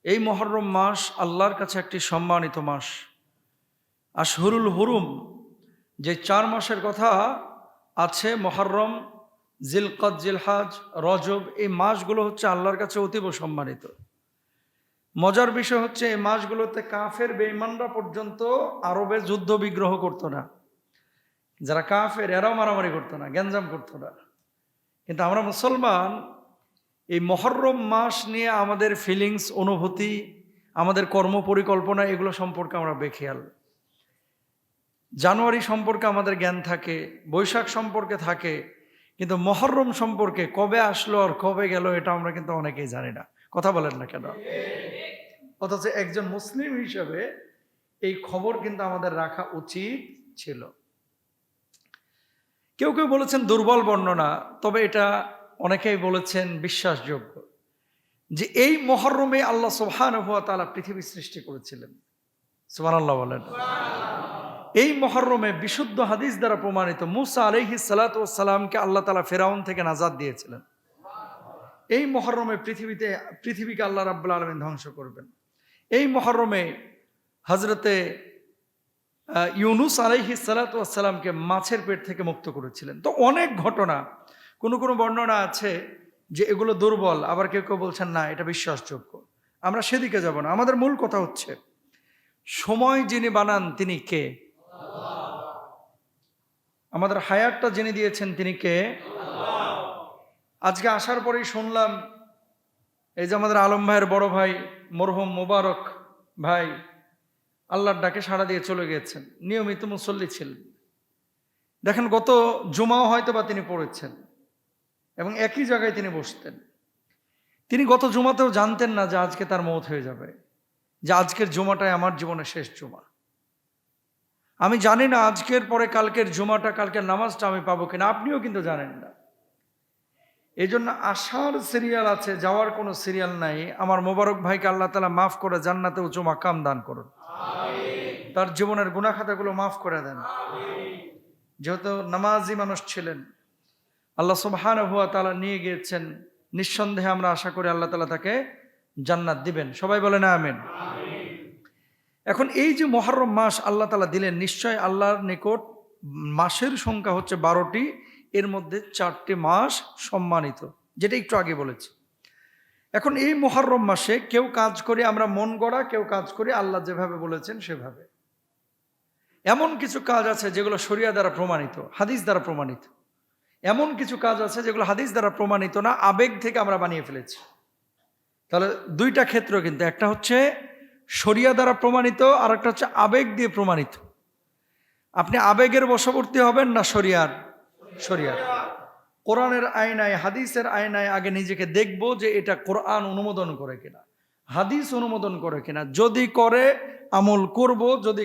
এই মুহররম মাস আল্লাহর কাছে একটি সম্মানিত মাস। আশহুরুল হুরুম, যে 4 মাসের কথা আছে, মুহররম, জিলকদ, জিলহজ, রজব, এই মাসগুলো হচ্ছে আল্লাহর কাছে অতীব সম্মানিত। মজার বিষয় হচ্ছে এই মাসগুলোতে কাফের বেঈমানরা পর্যন্ত আরবে যুদ্ধ বিগ্রহ করতো না। যারা কাফের এরাও মারামারি করতো না, গ্যাঞ্জাম করতো না। কিন্তু আমরা মুসলমান এই মুহররম মাস নিয়ে আমাদের ফিলিংস, অনুভূতি, আমাদের কর্ম পরিকল্পনা, এগুলো সম্পর্কে আমরা বেখেয়াল। জানুয়ারি সম্পর্কে আমাদের জ্ঞান থাকে, বৈশাখ সম্পর্কে থাকে, কিন্তু মুহররম সম্পর্কে কবে আসলো আর কবে গেল এটা আমরা কিন্তু অনেকেই জানি না। কথা বলেন না কেন? অথচ একজন মুসলিম হিসেবে এই খবর কিন্তু আমাদের রাখা উচিত ছিল। কেউ কেউ বলেছেন দুর্বল বর্ণনা, তবে এটা অনেকেই বলেছেন বিশ্বাসযোগ্য, যে এই মুহররমে আল্লাহ সুবহানাহু ওয়া তাআলা পৃথিবী সৃষ্টি করেছিলেন। সুবহানাল্লাহ বলেন। এই মুহররমে বিশুদ্ধ হাদিস দ্বারা প্রমাণিত মুসা আলাইহিস সালাতু ওয়াস সালামকে আল্লাহ তাআলা ফিরআউন থেকে নাজাত দিয়েছিলেন। এই মুহররমে পৃথিবীকে আল্লাহ রাব্বুল আলামিন ধ্বংস করবেন। এই মুহররমে হযরতে ইউনুস আলাইহিস সালাতু ওয়াস সালামকে মাছের পেট থেকে মুক্ত করেছিলেন। তো অনেক ঘটনা, কোনো কোনো বর্ণনা আছে যে এগুলো দুর্বল, আবার কেউ কেউ বলছেন না এটা বিশ্বাসযোগ্য। আমরা সেদিকে যাব না। আমাদের মূল কথা হচ্ছে সময় যিনি বানান তিনি কে? আমাদের হায়াতটা যিনি দিয়েছেন তিনি কে? আজকে আসার পরেই শুনলাম এই যে আমাদের আলম ভাইয়ের বড় ভাই মরহুম মোবারক ভাই আল্লাহর ডাকে সাড়া দিয়ে চলে গিয়েছেন। নিয়মিত মুসল্লি ছিলেন। দেখেন গত জুমাও হয়তো বা তিনি পড়েছেন এবং একই জায়গায় তিনি বসতেন। তিনি গত জুমাতেও জানতেন না যে আজকে তার মওত হয়ে যাবে, যে আজকের জুমাটাই আমার জীবনের শেষ জুমা। আমি জানি না আজকের পরে কালকের জুমাটা, কালকের নামাজটা আমি পাবো কিনা, আপনিও কিন্তু জানেন না। এই জন্য আসার সিরিয়াল আছে, যাওয়ার কোনো সিরিয়াল নাই। আমার মোবারক ভাইকে আল্লাহ তাআলা মাফ করে জান্নাতে উঁচু মাকাম দান করুন, তার জীবনের গুনাহ খাতাগুলো মাফ করে দেন। যেহেতু নামাজি মানুষ ছিলেন, আল্লাহ সুবহানাহু ওয়া তাআলা নিয়ে গিয়েছেন, নিঃসন্দেহে আমরা আশা করি আল্লাহ তাআলা তাকে জান্নাত দিবেন। সবাই বলেন আমিন। এখন এই যে মুহররম মাস আল্লাহ তাআলা দিলেন, নিশ্চয় আল্লাহর নিকট মাসের সংখ্যা হচ্ছে 12টি, এর মধ্যে 4টি মাস সম্মানিত, যেটা একটু আগে বলেছি। এখন এই মুহররম মাসে কেউ কাজ করে আমরা মন গড়া, কেউ কাজ করে আল্লাহ যেভাবে বলেছেন সেভাবে। এমন কিছু কাজ আছে যেগুলো শরিয়া দ্বারা প্রমাণিত, হাদিস দ্বারা প্রমাণিত। এমন কিছু কাজ আছে যেগুলো হাদিস দ্বারা প্রমাণিত না, আবেগ থেকে আমরা বানিয়ে ফেলেছি। তাহলে দুইটা ক্ষেত্র, কিন্তু একটা হচ্ছে শরিয়া দ্বারা প্রমাণিত, আর একটা হচ্ছে আবেগ দিয়ে প্রমাণিত। আপনি আবেগের বশবর্তী হবেন না শরিয়ার? কোরআনের আয়নায়, হাদিসের আয়নায় আগে নিজেকে দেখবো যে এটা কোরআন অনুমোদন করে কিনা, হাদিস অনুমোদন করে কিনা। যদি করে আমল করব, যদি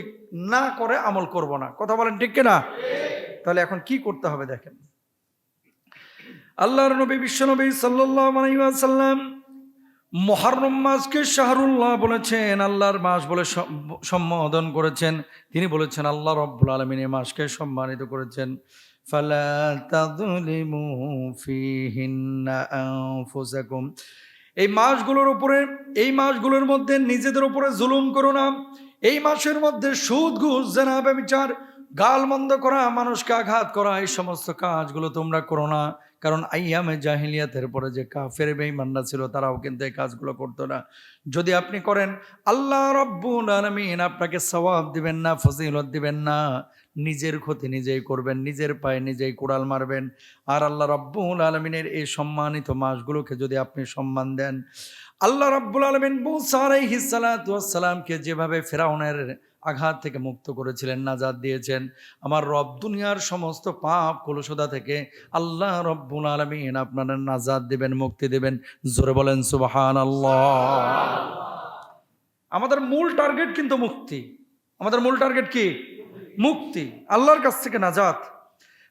না করে আমল করব না। কথা বলেন ঠিক কিনা? তাহলে এখন কি করতে হবে দেখেন। আল্লাহর নবী বিশ্বনবী সাল্লাল্লাহু আলাইহি ওয়াসাল্লাম মুহররম মাসকে শাহরুল্লাহ বলেছেন, আল্লাহর মাস বলে সম্বোধন করেছেন। তিনি বলেছেন আল্লাহ রাব্বুল আলামিন এই মাসকে সম্মানিত করেছেন। ফালা তাযলিমু ফীহিন্না আনফুসাকুম, এই মাসগুলোর উপরে, এই মাসগুলোর মধ্যে নিজেদের উপরে জুলুম করো না। এই মাসের মধ্যে সুদ, ঘুষ, জেনা, ব্যভিচার, গালমন্দ করা, মানুষকে আঘাত করা, এই সমস্ত কাজগুলো তোমরা করো না। কারণ আইয়ামে জাহিলিয়াতের পরে যে কাফের বেঈমানরা ছিল তারাও কিন্তু এই কাজগুলো করতো না। যদি আপনি করেন আল্লাহ রাব্বুল আলামিন আপনাকে সওয়াব দিবেন না, ফজিলত দিবেন না। নিজের ক্ষতি নিজেই করবেন, নিজের পায়ে নিজেই কোড়াল মারবেন। আর আল্লাহ রাব্বুল আলামিনের এই সম্মানিত মাসগুলোকে যদি আপনি সম্মান দেন, আল্লাহ রাব্বুল আলামিন মূসা আলাইহিস সালাতু ওয়াস সালামকে যেভাবে ফিরআউনের আঘাত থেকে মুক্ত করেছিলেন, নাজাত দিয়েছেন, আমার রব দুনিয়ার সমস্ত পাপ কলুষতা থেকে আল্লাহ রাব্বুল আলামিন আপনাদের নাজাত দিবেন, মুক্তি দিবেন। জোরে বলেন সুবহানাল্লাহ। আমাদের মূল টার্গেট কিন্তু মুক্তি। আমাদের মূল টার্গেট কি? মুক্তি, আল্লাহর কাছ থেকে নাজাত।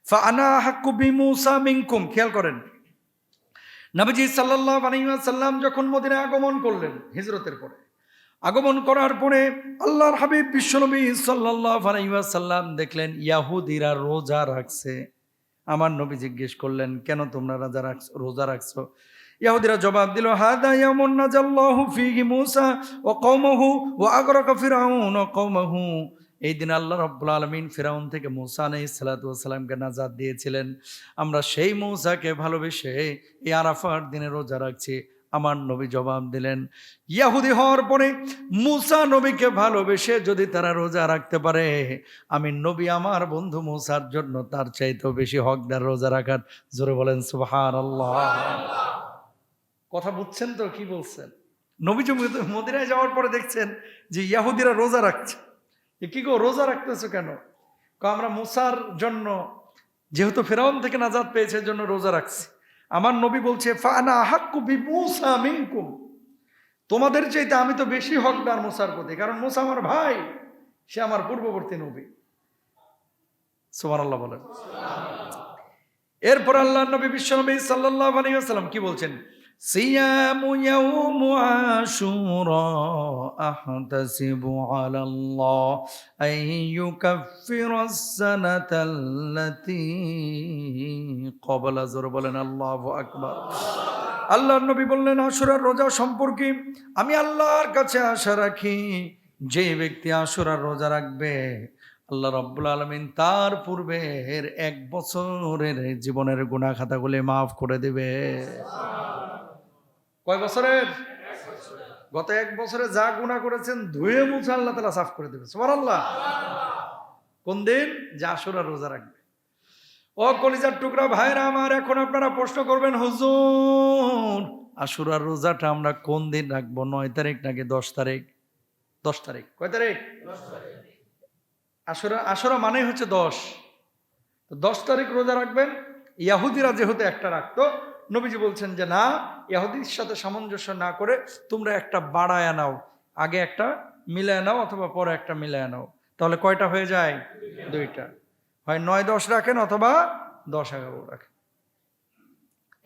ফাআনা হাক্কু বিমূসা মিনকুম। খেয়াল করেন, নবীজি সাল্লাল্লাহু আলাইহি ওয়াসাল্লাম যখন মদিনায় আগমন করলেন, হিজরতের পরে আগমন করার পরে আল্লাহর হাবিব বিশ্বনবী সাল্লাল্লাহু আলাইহি ওয়াসাল্লাম দেখলেন ইহুদিরা রোজা রাখছে। আমার নবী জিজ্ঞেস করলেন, কেন তোমরা রোজা রাখছো? ইহুদিরা জবাব দিল, হাদা ইয়াউমুন নাজাল্লাহু ফীহি মূসা ওয়া কওমাহু ওয়া আগরাকা ফিরআউন ওয়া কওমাহু। এই দিন আল্লাহ রাব্বুল আলামিন ফিরআউন থেকে মূসা আলাইহিস সালাতু ওয়াস সালামকে নাজাত দিয়েছিলেন। আমরা সেই মূসাকে ভালোবেসে এই আরাফার দিনে রোজা রাখছি। আমার নবী জবাব দিলেন, ইহুদি হওয়ার পরে মূসা নবীকে ভালোবেসে যদি তারা রোজা রাখতে পারে, আমি নবী আমার বন্ধু মূসার জন্য তার চাইতেও বেশি হকদার রোজা রাখার। জোরে বলেন সুবহানাল্লাহ। কথা বুঝছেন তো কি বলছেন? নবীজি মদিনায় যাওয়ার পরে দেখছেন যে ইহুদিরা রোজা রাখছে। কি গো রোজা রাখতেছো কেন? আমরা মূসার জন্য, যেহেতু ফিরআউন থেকে নাজাত পেয়েছে জন্য রোজা রাখছি। আমার নবী বলছে, ফানা আহাক্কু বিমূসা মিনকুম, তোমাদের চাইতে আমি তো বেশি হকদার মূসার প্রতি, কারণ মূসা আমার ভাই, সে আমার পূর্ববর্তী নবী। সুবহানাল্লাহ বলেন। এরপর আল্লাহর নবী বিশ্বনবী সাল্লাল্লাহু আলাইহি ওয়াসাল্লাম কি বলছেন? সিয়ামু ইয়াউমু আশুরা আহতাসিবু আলাল্লাহ আইয়ুকাফফিরাস সানাতাল্লাতী ক্বাবলা। জোরে বলেন আল্লাহু আকবার। আল্লাহর নবী বললেন, আশুরার রোজা সম্পর্কে আমি আল্লাহর কাছে আশা রাখি, যে ব্যক্তি আশুরার রোজা রাখবে আল্লাহ রাব্বুল আলামিন তার পূর্বের 1 বছরের জীবনের গুনাহ খাতাগুলি মাফ করে দেবে। কয় বছরের? গত 1 বছরে যা গুনাহ করেছেন ধুয়ে মুছে আল্লাহ তাআলা সাফ করে দেবে। সুবহানাল্লাহ। কোন দিন? যে আশুরার রোজা রাখবে। ও কলিজার টুকরা ভাইরা আমার, এখন আপনারা প্রশ্ন করবেন, হুজুর আশুরার রোজাটা আমরা কোন দিন রাখবো? 9 তারিখ নাকি 10 তারিখ? 10 তারিখ। কয় তারিখ? 10 তারিখ। আশুরা মানে হচ্ছে 10। তো 10 তারিখ রোজা রাখবেন। ইহুদিরা যেহেতু একটা রাখতো, নবীজি বলছেন যে না, ইহুদির সাথে সামঞ্জস্য না করে তোমরা একটা বাড়ায়া নাও, আগে একটা মিলায় নাও অথবা পরে একটা মিলায় নাও। তাহলে কয়টা হয়ে যায়? 2টা। হয় 9-10 রাখেন অথবা 10-11 রাখেন।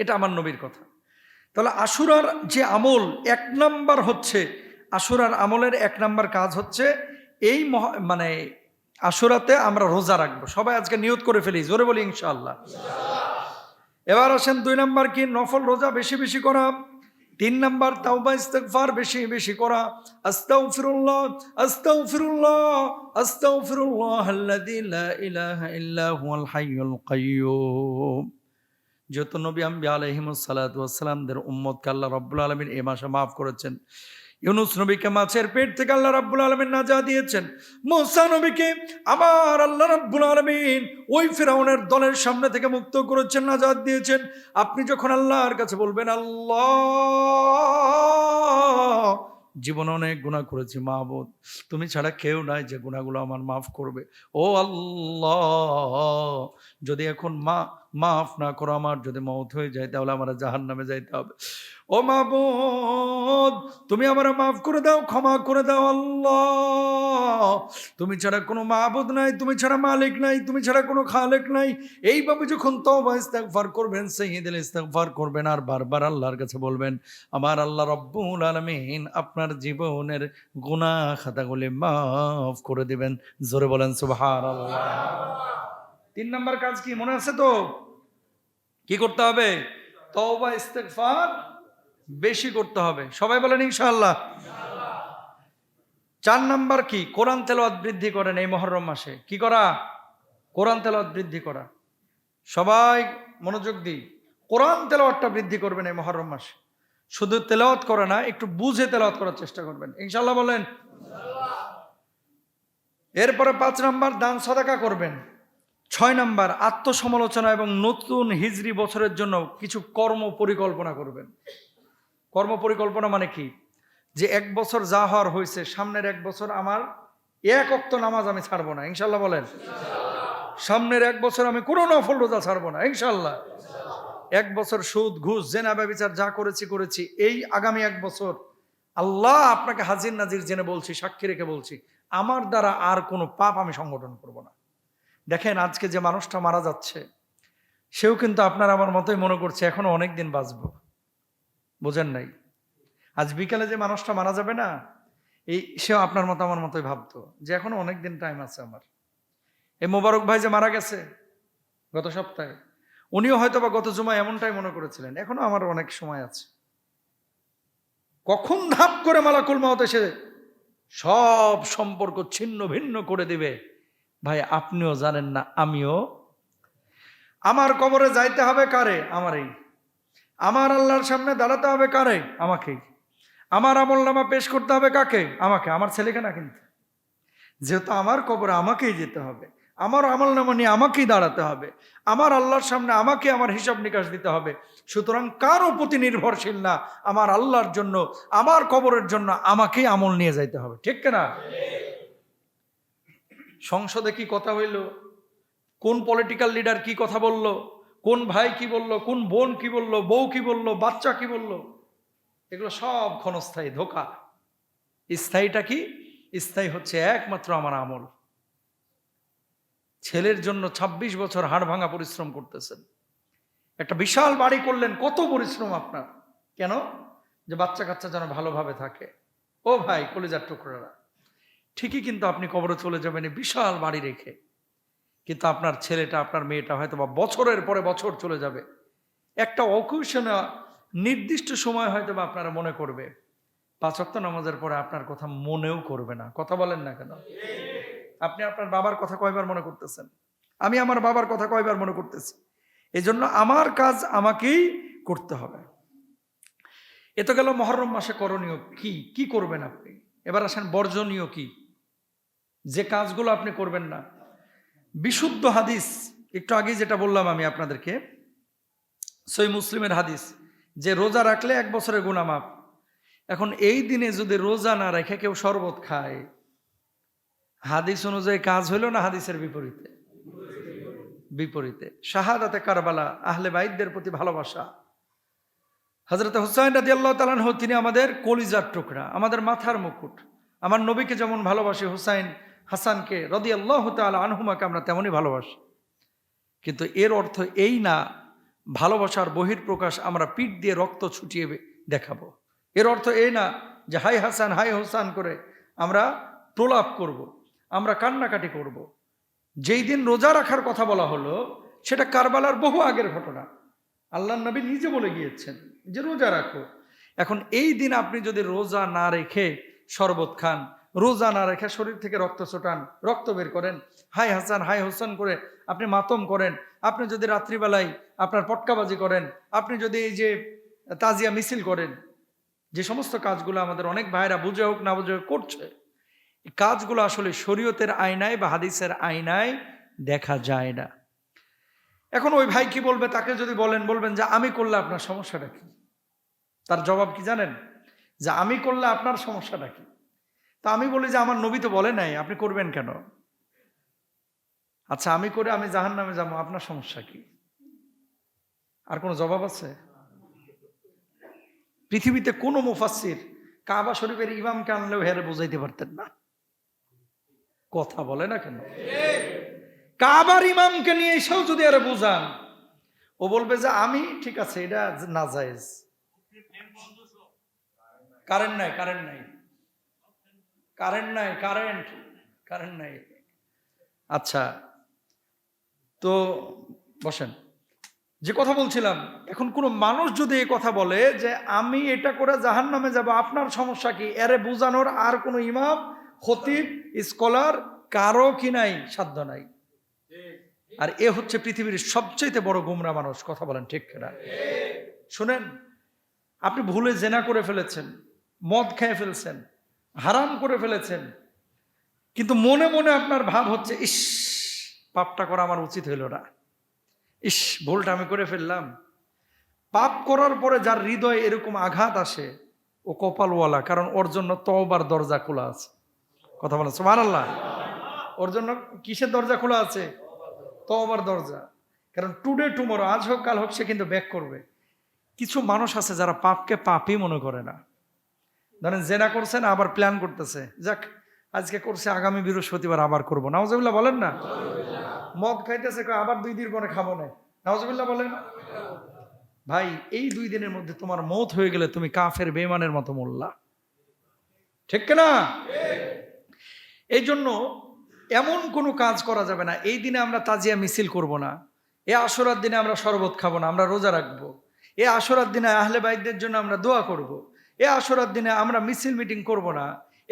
এটা আমার নবীর কথা। তাহলে আশুরার যে আমল 1 নাম্বার হচ্ছে, আশুরার আমলের 1 নাম্বার কাজ হচ্ছে এই মানে আশুরাতে আমরা রোজা রাখবো। সবাই আজকে নিয়ত করে ফেলি, জোরে বলি ইনশাআল্লাহ। এবার আসেন 2 নাম্বার কি? নফল রোজা বেশি বেশি করা। 3 নাম্বার তাওবা ইস্তিগফার বেশি বেশি করা। আস্তাগফিরুল্লাহ আস্তাগফিরুল্লাহ আস্তাগফিরুল্লাহাল্লাযী লা ইলাহা ইল্লা হুয়াল হাইয়ুল কাইয়্যুম। যত নবী আম্বিয়া আলাইহিমুস সালাতু ওয়াস সালামদের উম্মতকে আল্লাহ রাব্বুল আলামিন এই মাসে মাফ করেছেন। ইউনুস নবীকে মাছের পেট থেকে আল্লাহ রাব্বুল আলামিন নাজাত দিয়েছেন। মূসা নবীকে আবার আল্লাহ রাব্বুল আলামিন ওই ফিরআউনের দলের সামনে থেকে মুক্ত করেছেন, নাজাত দিয়েছেন। আপনি যখন আল্লাহর কাছে বলবেন, আল্লাহ জীবনে অনেক গুনাহ করেছি মাহবুদ, তুমি ছাড়া কেউ নাই যে গুনাহগুলো আমার মাফ করবে। ও আল্লাহ, যদি এখন মাফ না করো, আমার যদি মওত হয়ে যায় তাহলে আমার জাহান্নামে যাইতে হবে। ও মাবুদ, তুমি আমারে মাফ করে দাও, ক্ষমা করে দাও। আল্লাহ, তুমি ছাড়া কোনো মাবুদ নাই, তুমি ছাড়া মালিক নাই, তুমি ছাড়া কোনো খালেক নাই। এইভাবে যখন তওবা ইস্তিগফার করবেন, সাইয়্যিদুল ইস্তিগফার করবেন আর বারবার আল্লাহর কাছে বলবেন, আমার আল্লাহ রাব্বুল আলামিন আপনার জীবনের গুনাহ খাতাগুলি মাফ করে দিবেন। জোরে বলেন সুবহানাল্লাহ। 3 নাম্বার কাজ কি মনে আছে তো? কি করতে হবে? তওবা ইস্তিগফার বেশি করতে হবে। সবাই বলেন ইনশাআল্লাহ। 4 নাম্বার কি? কোরআন তেলাওয়াত বৃদ্ধি করেন এই মুহররম মাসে। কি করা? কোরআন তেলাওয়াত বৃদ্ধি করা। সবাই মনোযোগ দিই, কোরআন তেলাওয়াতটা বৃদ্ধি করবেন এই মুহররম মাসে। শুধু তেলাওয়াত করে না, একটু বুঝে তেলাওয়াত করার চেষ্টা করবেন ইনশাআল্লাহ বলেন। এরপরে 5 নাম্বার দান সাদাকা করবেন। 6 নাম্বার আত্মসমালোচনা এবং নতুন হিজরি বছরের জন্য কিছু কর্ম পরিকল্পনা করবেন। কর্ম পরিকল্পনা মানে কি? যে 1 বছর যা হওয়ার হয়েছে, সামনের 1 বছর আমার 1 ওয়াক্ত নামাজ আমি ছাড়বো না ইনশাআল্লাহ বলেন। সামনের 1 বছর আমি কোনো নফল রোজা ছাড়বো না ইনশাআল্লাহ। 1 বছর সুদ ঘুষ জেনা ব্যভিচার যা করেছি, এই আগামী 1 বছর আল্লাহ আপনাকে হাজির নাজির জেনে বলছি, সাক্ষী রেখে বলছি, আমার দ্বারা আর কোনো পাপ আমি সংগঠন করব না। দেখেন আজকে যে মানুষটা মারা যাচ্ছে, সেও কিন্তু আপনার আমার মতোই মনে করছে এখনো অনেক দিন বাঁচবো। বোঝেন নাই? আজ বিকালে যে মানুষটা মারা যাবে না, সেও আপনার মতো আমার মতোই ভাবতো যে এখনো অনেক দিন টাইম আছে আমার। এই মোবারক ভাই যে মারা গেছে গত সপ্তাহে, উনিও হয়তো বা গত জুমায় এমনটাই মনে করেছিলেন, এখনো আমার অনেক সময় আছে। কখন ধাপ করে মালাকুল মাউত এসে সব সম্পর্ক ছিন্ন ভিন্ন করে দিবে ভাই আপনিও জানেন না, আমিও। আমার কবরে যাইতে হবে কারে? আমারই। আমার আল্লাহর সামনে দাঁড়াতে হবে কারে? আমাকেই। আমার আমলনামা পেশ করতে হবে কাকে? আমাকে, আমার ছেলেকে না। কিন্তু যেহেতু আমার কবরে আমাকেই যেতে হবে, আমার আমলনামা নিয়ে আমাকেই দাঁড়াতে হবে, আমার আল্লাহর সামনে আমাকে আমার হিসাব নিকাশ দিতে হবে, সুতরাং কারো প্রতি নির্ভরশীল না, আমার আল্লাহর জন্য, আমার কবরের জন্য আমাকেই আমল নিয়ে যাইতে হবে। ঠিক না? সংসদে কি কথা হইল, কোন পলিটিক্যাল লিডার কি কথা বলল, কোন ভাই কি বলল, কোন বোন কি বলল, বউ কি বলল, বাচ্চা কি বলল, এগুলো সব ক্ষণস্থায়ী, ধোঁকা। স্থায়ীটা কি? স্থায়ী হচ্ছে একমাত্র আমার আমল। ছেলের জন্য ২৬ বছর হাড় ভাঙা পরিশ্রম করতেছেন, একটা বিশাল বাড়ি করলেন, কত পরিশ্রম আপনার, কেন? যে বাচ্চা কাচ্চা যেন ভালোভাবে থাকে। ও ভাই কলিজার টুকরারা, ঠিকই কিন্তু আপনি কবরে চলে যাবেন এই বিশাল বাড়ি রেখে, কিন্তু আপনার ছেলেটা, আপনার মেয়েটা হয়তো বা বছরের পরে বছর চলে যাবে, একটা অকুশনে নির্দিষ্ট সময় হয়তো বা আপনারা মনে করবে, ৫ ওয়াক্ত নামাজের পরে আপনার কথা মনেও করবে না। কথা বলেন না কেন? আপনি আপনার বাবার কথা কয়বার মনে করতেছেন? আমি আমার বাবার কথা কয়বার মনে করতেছি? এই জন্য আমার কাজ আমাকেই করতে হবে। এ তো গেল মহরম মাসে করণীয় কি কি করবেন আপনি। এবার আসেন বর্জনীয় কি, যে কাজগুলো আপনি করবেন না। বিশুদ্ধ হাদিস, একটু আগে যেটা বললাম আমি আপনাদেরকে, সহিহ মুসলিমের হাদিস, যে রোজা রাখলে 1 বছরের গুনাহ মাফ। এখন এই দিনে যদি রোজা না রেখে কেউ শরবত খায়, হাদিস অনুযায়ী কাজ হইল না হাদিসের বিপরীতে? বিপরীতে। শাহাদাতে কারবালা, আহলে বাইতদের প্রতি ভালোবাসা। হযরত হুসাইন রাদিয়াল্লাহু তাআলা আনহু, তিনি আমাদের কলিজার টুকরা, আমাদের মাথার মুকুট। আমার নবীকে যেমন ভালোবাসি, হুসাইন হাসানকে রাদিয়াল্লাহু তাআলা আনহুমাকে আমরা তেমনই ভালোবাসি। কিন্তু এর অর্থ এই না ভালোবাসার বহির্প্রকাশ আমরা পিঠ দিয়ে রক্ত ছুটিয়ে দেখাবো। এর অর্থ এই না যে হাই হাসান হাই হুসান করে আমরা প্রলাপ করব, আমরা কান্নাকাটি করব। যেই দিন রোজা রাখার কথা বলা হলো সেটা কারবালার বহু আগের ঘটনা। আল্লাহর নবী নিজে বলে গিয়েছেন যে রোজা রাখো। এখন এই দিন আপনি যদি রোজা না রেখে শরবত খান, রোজা না রেখে শরীর থেকে রক্ত ছোটান, রক্ত বের করেন, হাই হাসান হাই হোসেন করে আপনি মাতম করেন, আপনি যদি রাত্রিবেলায় আপনার পটকাবাজি করেন, আপনি যদি এই যে তাজিয়া মিছিল করেন, যে সমস্ত কাজগুলো আমাদের অনেক ভাইরা বুঝে হোক না বুঝে হোক করছে, এই কাজগুলো আসলে শরীয়তের আয়নায় বা হাদিসের আয়নায় দেখা যায় না। এখন ওই ভাই কি বলবে? তাকে যদি বলবেন যে আমি করলে আপনার সমস্যাটা কি, তার জবাব কি জানেন? যে আমি করলে আপনার সমস্যাটা কি? তা আমি বলি যে আমার নবী তো বলে নাই, আপনি করবেন কেন? আচ্ছা আমি করে আমি জাহান্নামে যাবো, আপনার সমস্যা কি? আর কোনো জবাব আছে? পৃথিবীতে কোনো মুফাসসির কাবা শরীফের ইমামকে আনলেও হেরে বুঝাইতে পারতেন না। কথা বলে না কেন? কাবার ইমামকে নিয়ে এসেও যদি আরে বুঝান, ও বলবে যে আমি ঠিক আছে, এটা নাজায়েজ। কারেন্ট নাই, কারেন্ট নাই, কারেন্ট নাই, কারেন্ট নাই। আচ্ছা তো বসেন, যে কথা বলছিলাম, এখন কোনো মানুষ যদি এই কথা বলে যে আমি এটা করে জাহান্নামে যাব, আপনার সমস্যা কি, এরে বুঝানোর আর কোনো ইমাম, খতিব, স্কলার কারো কি নাই, সাধ্য নাই। আর এ হচ্ছে পৃথিবীর সবচেয়ে বড় গুমরা মানুষ। কথা বলেন ঠিক কিনা? শুনেন, আপনি ভুলে জেনা করে ফেলেছেন, মদ খেয়ে ফেলছেন, হারাম করে ফেলেছেন, কিন্তু মনে মনে আপনার ভাব হচ্ছে ইস পাপটা করা আমার উচিত হইল না, ইস ভুলটা আমি করে ফেললাম। পাপ করার পরে যার হৃদয়ে এরকম আঘাত আসে ও কপালওয়ালা, কারণ ওর জন্য তওবার দরজা খোলা আছে। কথা বলেন সুবহানাল্লাহ। ওর জন্য কিসের দরজা খোলা আছে? তওবার দরজা। কারণ টুডে টুমরো, আজ হোক কাল হোক, সে কিন্তু ব্যাক করবে। কিছু মানুষ আছে যারা পাপকে পাপই মনে করে না। ধরেন জেনা করছেন, আবার প্ল্যান করতেছে, যাক আজকে করছে, আগামী বৃহস্পতিবার আবার করবো। নাউজুবিল্লাহ বলেন না? মদ খাইতেছে, আবার 2 দিন পরে খাবো না। নাউজুবিল্লাহ বলেন। ভাই এই 2 দিনের মধ্যে তোমার মওত হয়ে গেলে তুমি কাফের বেঈমানের মতো মরলা। ঠিক না? এই জন্য এমন কোনো কাজ করা যাবে না। এই দিনে আমরা তাজিয়া মিছিল করব না, এ আশুরার দিনে আমরা শরবত খাবো না, আমরা রোজা রাখবো। এ আশুরার দিনে আহলে বাইতদের জন্য আমরা দোয়া করব। এ আশুরার দিনে আমরা মিছিল মিটিং করব না।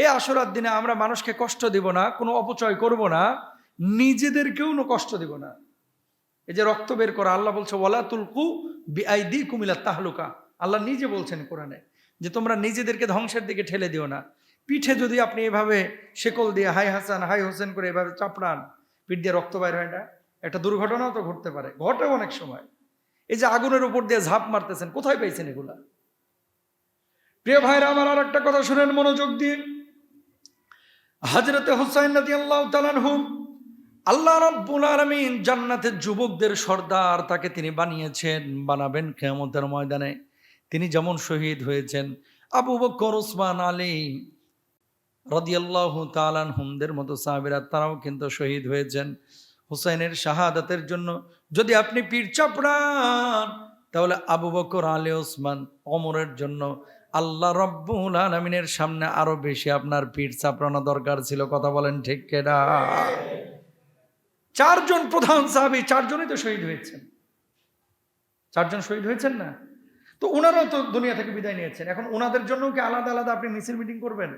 এ আশুরার দিনে আমরা মানুষকে কষ্ট দিব না, কোনো অপচয় করব না, নিজেদেরকেও কষ্ট দিব না। এই যে রক্ত বের করা, আল্লাহ বলছে ওয়ালা তুলকু বিআইদিকুম ইলা তাহলুকা। আল্লাহ নিজে বলছেন কোরআনে যে তোমরা নিজেদেরকে ধ্বংসের দিকে ঠেলে দিও না। পিঠে যদি আপনি এভাবে শেকল দিয়ে হাই হাসান হাই হোসেন করে এভাবে চাপড়ান, পিঠ দিয়ে রক্ত বাইর হয় না, একটা দুর্ঘটনাও তো ঘটতে পারে, ঘটে অনেক সময়। এই যে আগুনের উপর দিয়ে ঝাঁপ মারতেছেন, কোথায় পাইছেন এগুলা? প্রিয় ভাইরা আমার, আর একটা কথা শুনেন মনোযোগ দিয়ে। হযরতে হুসাইন রাদিয়াল্লাহু তাআলা আনহু, আল্লাহ রাব্বুল আলামিন জান্নাতের যুবকদের সর্দার তাকে তিনি বানিয়েছেন, বানাবেন কিয়ামতের ময়দানে। তিনি যেমন শহীদ হয়েছেন, আবু বকর, ওসমান, আলী রাদিয়াল্লাহু তাআলা আনহুমদের মতো সাহাবীরা তারাও কিন্তু শহীদ হয়েছেন হুসাইনের শাহাদাতের জন্য। যদি আপনি পীর চাপড়ান, তাহলে আবু বকর, আলী, ওসমান, ওমরের জন্য আল্লাহ রাব্বুল আলামিনের সামনে আরো বেশি আপনার পীর চাপড়ানো দরকার ছিল। কথা বলেন ঠিক কিনা? চারজন প্রধান সাহাবী, চারজনই তো শহীদ হয়েছেন। চারজন শহীদ হয়েছেন না? তো ওনারাও তো দুনিয়া থেকে বিদায় নিয়েছেন। এখন ওনাদের জন্য কি আলাদা আলাদা আপনি মিছিল মিটিং করবেন?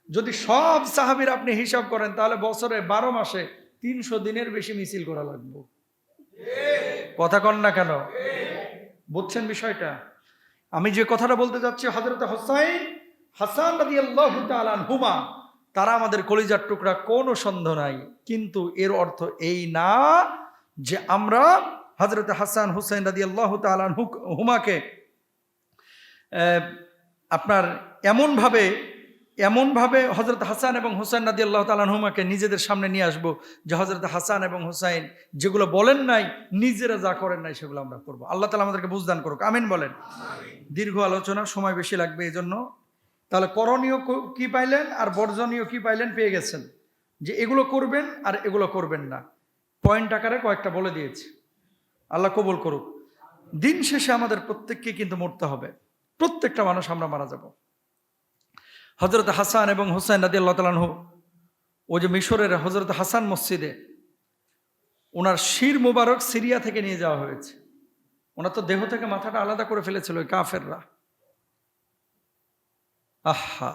যদি সব সাহাবীর আপনি হিসাব করেন, তাহলে বছরে 12 মাসে 300 দিনের বেশি মিছিল করা লাগবে। কথা কন না কেন? বুঝছেন বিষয়টা? আমি যে কথাটা বলতে যাচ্ছি, হযরত হুসাইন, হাসান রাদিয়াল্লাহু তাআলা আনহুমা, তারা আমাদের কলিজার টুকরা, কোনো সন্দেহ নাই। কিন্তু এর অর্থ এই না যে আমরা হযরত হাসান হুসাইন রাদিয়াল্লাহু তাআলা আনহুমাকে আপনার এমনভাবে হযরত হাসান এবং হুসাইন রাদিয়াল্লাহু তাআলা আনহুমাকে নিজেদের সামনে নিয়ে আসবো যে হযরত হাসান এবং হুসাইন যেগুলো বলেন নাই, নিজেরা যা করেন নাই সেগুলো আমরা করব। আল্লাহ তাআলা আমাদেরকে বুঝদান করুক, আমিন বলেন। দীর্ঘ আলোচনা, সময় বেশি লাগবে এজন্য। তাহলে করণীয় কি পাইলেন আর বর্জনীয় কি পাইলেন পেয়ে গেছেন, যে এগুলো করবেন আর এগুলো করবেন না। পয়েন্ট আকারে কয়েকটা বলে দিয়েছি, আল্লাহ কবুল করুক। দিন শেষে আমাদের প্রত্যেককে কিন্তু মরতে হবে, প্রত্যেকটা মানুষ আমরা মারা যাব। হযরত হাসান এবং হুসাইন রাদিয়াল্লাহু তাআলা আনহু, ও যে মিশরের হযরত হাসান মসজিদে ওনার শির মুবারক সিরিয়া থেকে নিয়ে যাওয়া হয়েছে। ওনার তো দেহ থেকে মাথাটা আলাদা করে ফেলেছিল ওই কাফেররা। আহা,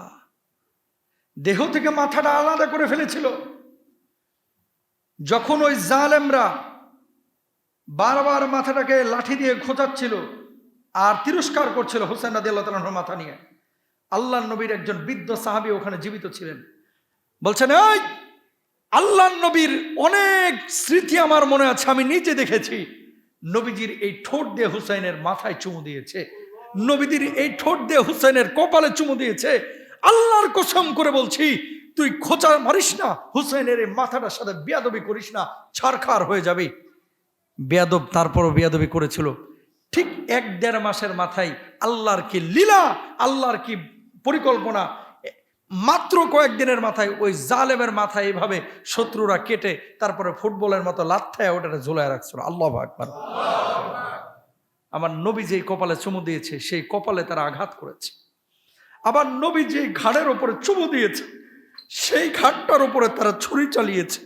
দেহ থেকে মাথাটা আলাদা করে ফেলেছিল। যখন ওই জালেমরা বারবার মাথাটাকে লাঠি দিয়ে খোঁচাচ্ছিল আর তিরস্কার করছিল হুসাইন রাদিয়াল্লাহু তাআলা আনহুর মাথা নিয়ে, আল্লাহর নবীর একজন বৃদ্ধ সাহাবী ওখানে জীবিত ছিলেন। বলছেন, এই আল্লাহর নবীর অনেক স্মৃতি আমার মনে আছে, আমি নিজে দেখেছি। নবীজির এই ঠোঁট দিয়ে হুসাইনের মাথায় চুমু দিয়েছে, নবীজির এই ঠোঁট দিয়ে হুসাইনের কপালে চুমু দিয়েছে। আল্লাহর কসম করে বলছি, তুই খোঁচা মারিস না, হুসাইনের এই মাথাটার সাথে বেয়াদবি করিস না, ছারখার হয়ে যাবি। বেয়াদব তারপরও বেয়াদবি করেছিল। ঠিক 1-1.5 মাসের মাথায় আল্লাহর কি লীলা, আল্লাহর কি পরিকল্পনা, মাত্র কয়েকদিনের মাথায় ওই জালেমের মাথায় এইভাবে শত্রুরা কেটে তারপরে ফুটবলের মতো লাথ্থায় ওটাকে ঝুলায় রাখছিল। আল্লাহু আকবার। আমার নবী যেই কপালে চুমু দিয়েছে, সেই কপালে তারা আঘাত করেছে। আবার নবী যেই ঘাড়ের ওপরে চুমু দিয়েছে, সেই ঘাটটার উপরে তারা ছুরি চালিয়েছে।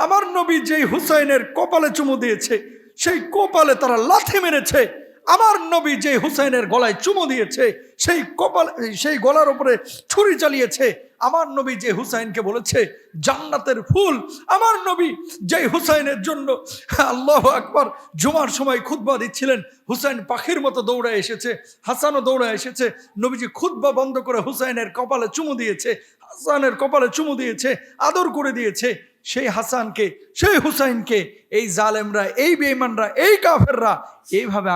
আমার নবী যেই হুসাইনের কপালে চুমু দিয়েছে, সেই কপালে তারা লাথি মেরেছে। আমার নবী যে হুসাইনের গলায় চুমু দিয়েছে, সেই গলার উপরে ছুরি চালিয়েছে। আমার নবী যে হুসাইনকে বলেছে জান্নাতের ফুল, আমার নবী যে হুসাইনের জন্য, আল্লাহু আকবার, জুমার সময় খুতবা দিচ্ছিলেন, হুসাইন পাখির মতো দৌড়ায় এসেছে, হাসানও দৌড়ায় এসেছে। নবীজি খুতবা বন্ধ করে হুসাইনের কপালে চুমু দিয়েছে, হাসানের কপালে চুমু দিয়েছে, আদর করে দিয়েছে। সেই হাসানকে, সেই হুসাইনকে এই জালেমরা, এই বেঈমানরা, এই কাফেররা এইভাবে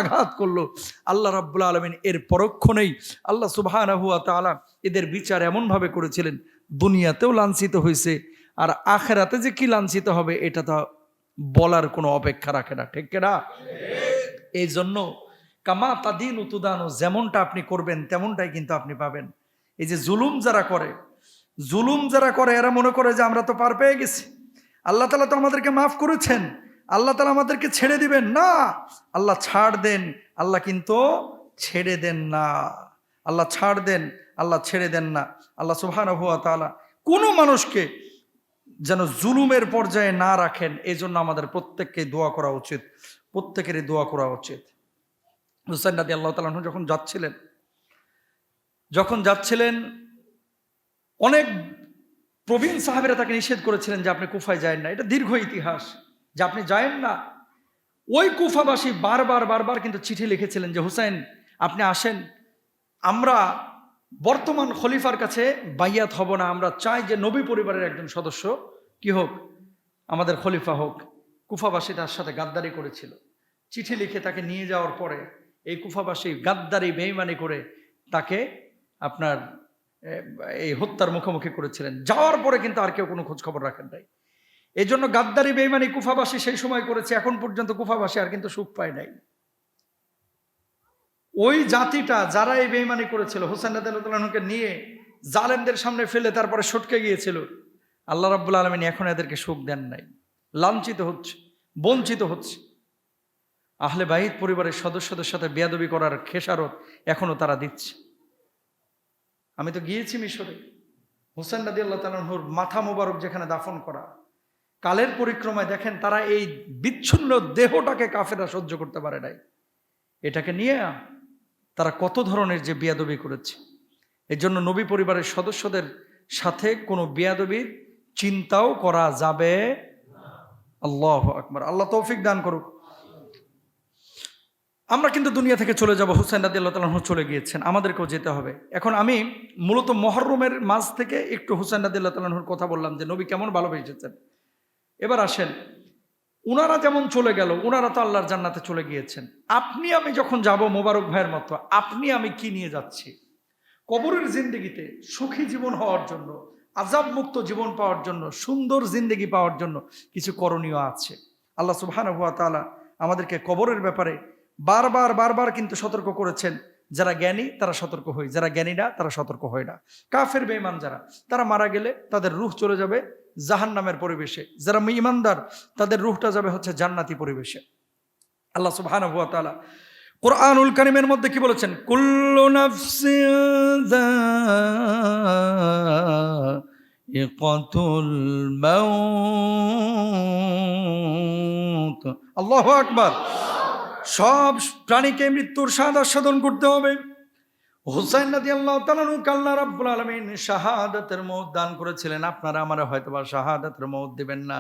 আঘাত করলো। আল্লাহ রাব্বুল আলামিন এর পরক্ষণেই আল্লাহ সুবহানাহু ওয়া তাআলা এদের বিচার এমনভাবে করেছিলেন, দুনিয়াতেও লাঞ্ছিত হয়েছে, আর আখিরাতে যে কি লাঞ্ছিত হবে এটা তো বলার কোনো অপেক্ষা রাখে না। ঠিক না? এই জন্য কামা তাদিনু তুদানু, যেমনটা আপনি করবেন তেমনটাই কিন্তু আপনি পাবেন। এই যে জুলুম যারা করে এরা মনে করে যে আমরা তো পার পেয়ে গেছি, আল্লাহ তাআলা তো আমাদেরকে মাফ করেছেন, আল্লাহ তাআলা আমাদেরকে ছেড়ে দিবেন না। আল্লাহ ছাড় দেন, আল্লাহ কিন্তু ছেড়ে দেন না। আল্লাহ ছাড় দেন, আল্লাহ ছেড়ে দেন না। আল্লাহ সুবহানাহু ওয়া তাআলা কোনো মানুষকে যেন জুলুমের পর্যায়ে না রাখেন, এই জন্য আমাদের প্রত্যেককে দোয়া করা উচিত, প্রত্যেকেরই দোয়া করা উচিত। হুসাইন রাদিয়াল্লাহু তাআলা আনহু যখন যাচ্ছিলেন অনেক প্রবীণ সাহাবীরা তাকে নিষেধ করেছিলেন যে আপনি কুফায় যায়েন না, এটা দীর্ঘ ইতিহাস যে আপনি যায়েন না। ওই কুফাবাসী বারবার কিন্তু চিঠি লিখেছিলেন যে হুসাইন আপনি আসেন, আমরা বর্তমান খলিফার কাছে বাইয়াত হব না, আমরা চাই যে নবী পরিবারের একজন সদস্য কি হোক, আমাদের খলিফা হোক। কুফাবাসী তার সাথে গাদ্দারি করেছিল, চিঠি লিখে তাকে নিয়ে যাওয়ার পরে এই কুফাবাসী গাদ্দারি বেঈমানি করে তাকে আপনার এই হত্যার মুখোমুখি করেছিলেন। যাওয়ার পরে কিন্তু আর কেউ কোনো খোঁজ খবর রাখেন নাই। এই জন্য গাদ্দারি বেঈমানি কুফাবাসী সেই সময় করেছে, এখন পর্যন্ত কুফাবাসী আর কিন্তু সুখ পায় নাই। ওই জাতিটা যারা এই বেঈমানি করেছিল, হুসাইন রাদিয়াল্লাহু আনহুকে নিয়ে জালেমদের সামনে ফেলে তারপরে সটকে গিয়েছিল, আল্লাহ রাব্বুল আলামিন এখন এদেরকে সুখ দেন নাই, লাঞ্ছিত হচ্ছে, বঞ্চিত হচ্ছে। আহলে বাইত পরিবারের সদস্যদের সাথে বেয়াদবি করার খেসারত এখনো তারা দিচ্ছে। আমি তো গিয়েছি মিশরে, হুসাইন রাদিয়াল্লাহু তাআলা আনহুর মাথা মোবারক যেখানে দাফন করা, কালের পরিক্রমায় দেখেন তারা এই বিচ্ছিন্ন দেহটাকে কাফেররা সহ্য করতে পারে নাই। এটাকে নিয়ে তারা কত ধরনের যে বেয়াদবি করেছে। এর জন্য নবী পরিবারের সদস্যদের সাথে কোনো বেয়াদবির চিন্তাও করা যাবে। আল্লাহু আকবার, আল্লাহ তৌফিক দান করুক। আমরা কিন্তু দুনিয়া থেকে চলে যাব, হুসাইন রাদিয়াল্লাহু তাআলা আনহু চলে গিয়েছেন, আমাদেরকেও যেতে হবে। এখন আমি মূলত মুহররমের মাস থেকে একটু হুসাইন রাদিয়াল্লাহু তাআলা আনহুর কথা বললাম যে নবী কেমন ভালোবেসেছেন। এবার আসেন, উনারা যেমন চলে গেল, উনারা তো আল্লাহর জান্নাতে চলে গিয়েছেন। আপনি আমি যখন যাব মোবারক ভাইয়ের মতো, আপনি আমি কি নিয়ে যাচ্ছি? কবরের জিন্দেগিতে সুখী জীবন হওয়ার জন্য, আযাব মুক্ত জীবন পাওয়ার জন্য, সুন্দর জিন্দেগি পাওয়ার জন্য কিছু করণীয় আছে। আল্লাহ সুবহানাহু ওয়া তাআলা আমাদেরকে কবরের ব্যাপারে বারবার কিন্তু সতর্ক করেছেন। যারা জ্ঞানী তারা সতর্ক হয়, যারা জ্ঞানী না তারা সতর্ক হয় না। কাফের বেঈমান যারা, তারা মারা গেলে তাদের রূহ চলে যাবে জাহান্নামের পরিবেশে, যারা ঈমানদার তাদের রূহটা যাবে হচ্ছে জান্নাতি পরিবেশে। আল্লাহ সুবহানাহু ওয়া তাআলা কুরআনুল কারীমের মধ্যে কি বলেছেন? কুল্লু নাফসিন যায়িকাতুল মাউত। আল্লাহু আকবার। সব প্রাণীকে মৃত্যুর স্বাদ আস্বাদন করতে হবে। হুসাইন রাদিয়াল্লাহু তাআলা আনহুকে আল্লাহ রাব্বুল আলামিন শাহাদাতের মওত দান করেছিলেন। আপনারা আমারে হয়তোবা শাহাদাতের মওত দিবেন না,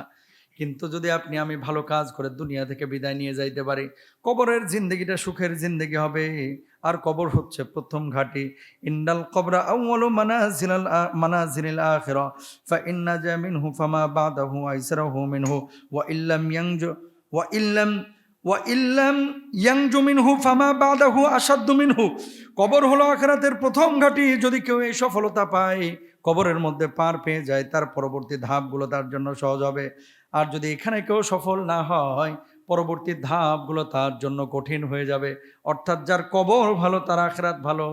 কিন্তু যদি আপনি আমি ভালো কাজ করে দুনিয়া থেকে বিদায় নিয়ে যাইতে পারি, কবরের জিন্দেগিটা সুখের জিন্দেগি হবে। আর কবর হচ্ছে প্রথম ঘাঁটি। ইন্নাল কবরা আউয়ালু মানাজিলিল আখিরা ফা ইন্না জা মিনহু ফামা বাদাহু আইসারাহু মিনহু ওয়া ইল্লাম ইয়ানজু মিনহু ফামা বাদাহু আশাদ্দু মিনহু। কবর হলো আখিরাতের প্রথম ঘাঁটি। যদি কেউ এই সফলতা পায়, কবরের মধ্যে পার পেয়ে যায়, তার পরবর্তী ধাপগুলো তার জন্য সহজ হবে। আর যদি এখানে কেউ সফল না হয়, পরবর্তী ধাপগুলো তার জন্য কঠিন হয়ে যাবে। অর্থাৎ যার কবর ভালো তার আখিরাত ভালো,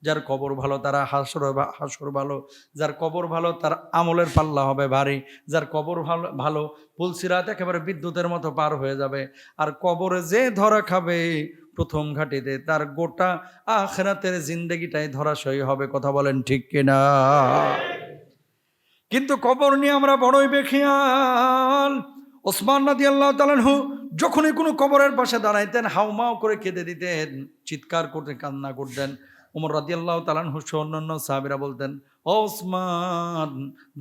যার কবর ভালো তার হাসর ভালো, যার কবর ভালো তার আমলের পাল্লা হবে ভারী, যার কবর ভালো পুলসিরাত একেবারে বিদ্যুতের মতো পার হয়ে যাবে। আর কবরে যে ধরা খাবে প্রথম ঘাটিতে, তার গোটা আখিরাতের জিন্দেগিটাই ধরাশয়ী হবে। কথা বলেন ঠিক কিনা? কিন্তু কবর নিয়ে আমরা বড়ই বেখিয়াল। ওসমান রাদিয়াল্লাহু তাআলা আনহু যখনই কোনো কবরের পাশে দাঁড়াইতেন, হাউমাউ করে কেঁদে দিতেন, চিৎকার করতে কান্না করতেন। ওমর রাদিয়াল্লাহু তাআলা আনহু সহ অন্যান্য সাহাবীরা বলতেন, ও ওসমান,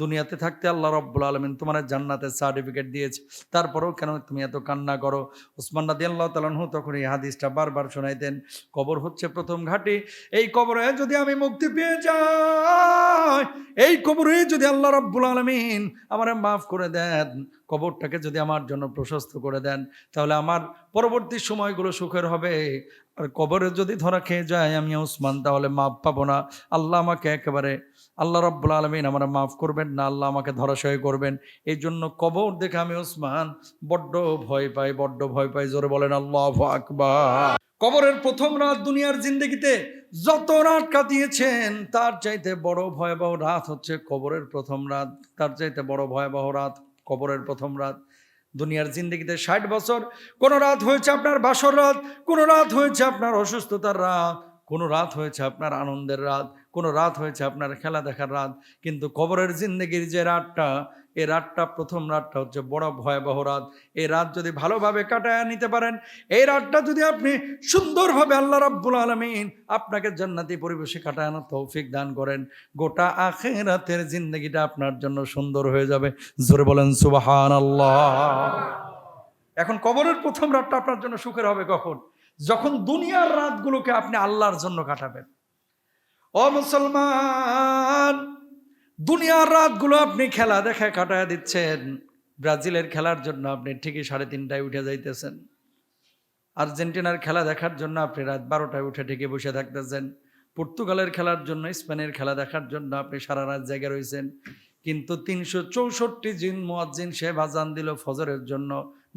দুনিয়াতে থাকতে আল্লাহ রাব্বুল আলামিন তোমার জান্নাতের সার্টিফিকেট দিয়েছে, তারপরেও কেন তুমি এত কান্না করো? ওসমান রাদিয়াল্লাহু তাআলা আনহু তখন এই হাদিসটা বারবার শোনাইতেন। কবর হচ্ছে প্রথম ঘাঁটি। এই কবরে যদি আমি মুক্তি পেয়ে যাই, এই কবরে যদি আল্লাহ রাব্বুল আলামিন আমারে মাফ করে দেন, কবরটাকে যদি আমার জন্য প্রশস্ত করে দেন, তাহলে আমার পরবর্তী সময়গুলো সুখের হবে। আর কবরে যদি ধরা খেয়ে যায় আমি ওসমান, তাহলে মাফ পাবো না। আল্লাহ আমাকে একেবারে, আল্লাহ রাব্বুল আলামিন আমার মাফ করবেন না, আল্লাহ আমাকে ধরাশয় করবেন। এই জন্য কবর দেখে আমি ওসমান বড্ড ভয় পাই। জোরে বলেন আল্লাহু আকবার। কবরের প্রথম রাত দুনিয়ার জিন্দেগিতে যত রাত কাটিয়েছেন, তার চাইতে বড় ভয়াবহ রাত হচ্ছে কবরের প্রথম রাত। তার চাইতে বড় ভয়াবহ রাত কবরের প্রথম রাত। দুনিয়ার জিন্দেগিতে 60 বছর, কোনো রাত হয়েছে আপনার বাসর রাত, কোনো রাত হয়েছে আপনার অসুস্থতার রাত, কোনো রাত হয়েছে আপনার আনন্দের রাত, কোনো রাত হয়েছে আপনার খেলা দেখার রাত, কিন্তু কবরের জিন্দেগির যে রাতটা, এই রাতটা, প্রথম রাতটা হচ্ছে বড় ভয়াবহ রাত। এই রাত যদি ভালোভাবে কাটায় নিতে পারেন, এই রাতটা যদি আপনি সুন্দরভাবে আল্লাহ রাব্বুল আলামিন আপনাকে জান্নাতি পরিবেশে কাটানোর তৌফিক দান করেন, গোটা আখিরাতের জিন্দেগিটা আপনার জন্য সুন্দর হয়ে যাবে। জোরে বলেন সুবহানাল্লাহ। এখন কবরের প্রথম রাতটা আপনার জন্য সুখের হবে কখন? যখন দুনিয়ার রাতগুলোকে আপনি আল্লাহর জন্য কাটাবেন। ও মুসলমান, দুনিয়ার রাতগুলো আপনি খেলা দেখায় কাটায় দিচ্ছেন। ব্রাজিলের খেলার জন্য আপনি ঠিকই 3:30টায় উঠে যাইতেছেন, আর্জেন্টিনার খেলা দেখার জন্য আপনি রাত 12টায় উঠে ঠিকই বসে থাকতেছেন, পর্তুগালের খেলার জন্য, স্পেনের খেলা দেখার জন্য আপনি সারা রাত জেগে রয়েছেন। কিন্তু 364 দিন মুয়াজ্জিন সাহেব আযান দিল ফজরের জন্য,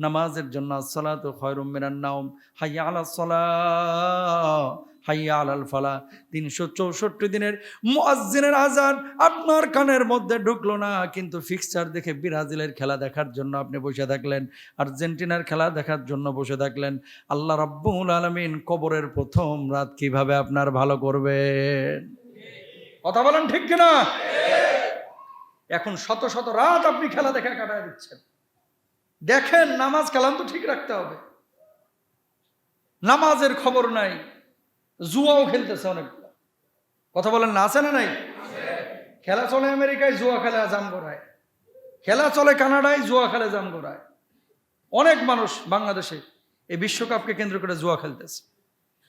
নামাজের জন্য, আসসালাতু খায়রুম মিনান নাওম, হাইয়া আলাস সালাহ, হাইয়া আলাল ফালাহ। 364 দিনের মুয়াজ্জিনের আযান আপনার কানের মধ্যে ঢুকলো না, কিন্তু ফিক্সচার দেখে ব্রাজিলের খেলা দেখার জন্য আপনি বসে থাকলেন, আর্জেন্টিনার খেলা দেখার জন্য বসে থাকলেন। আল্লাহ রাব্বুল আলামিন কবরের প্রথম রাত কিভাবে আপনার ভালো করবেন? কথা বলেন ঠিক কিনা? এখন শত শত রাত আপনি খেলা দেখা কাটায় দিচ্ছেন। দেখেন, নামাজ কালাম তো ঠিক রাখতে হবে, নামাজের খবর নাই, জুয়াও খেলতেছে অনেকগুলো। কথা বলেন না, আছে না নাই? খেলা চলে আমেরিকায়, জুয়া খেলে জাম গড়ায়। খেলা চলে কানাডায়, জুয়া খেলে জাম গড়ায়। অনেক মানুষ বাংলাদেশে এই বিশ্বকাপকে কেন্দ্র করে জুয়া খেলতেছে।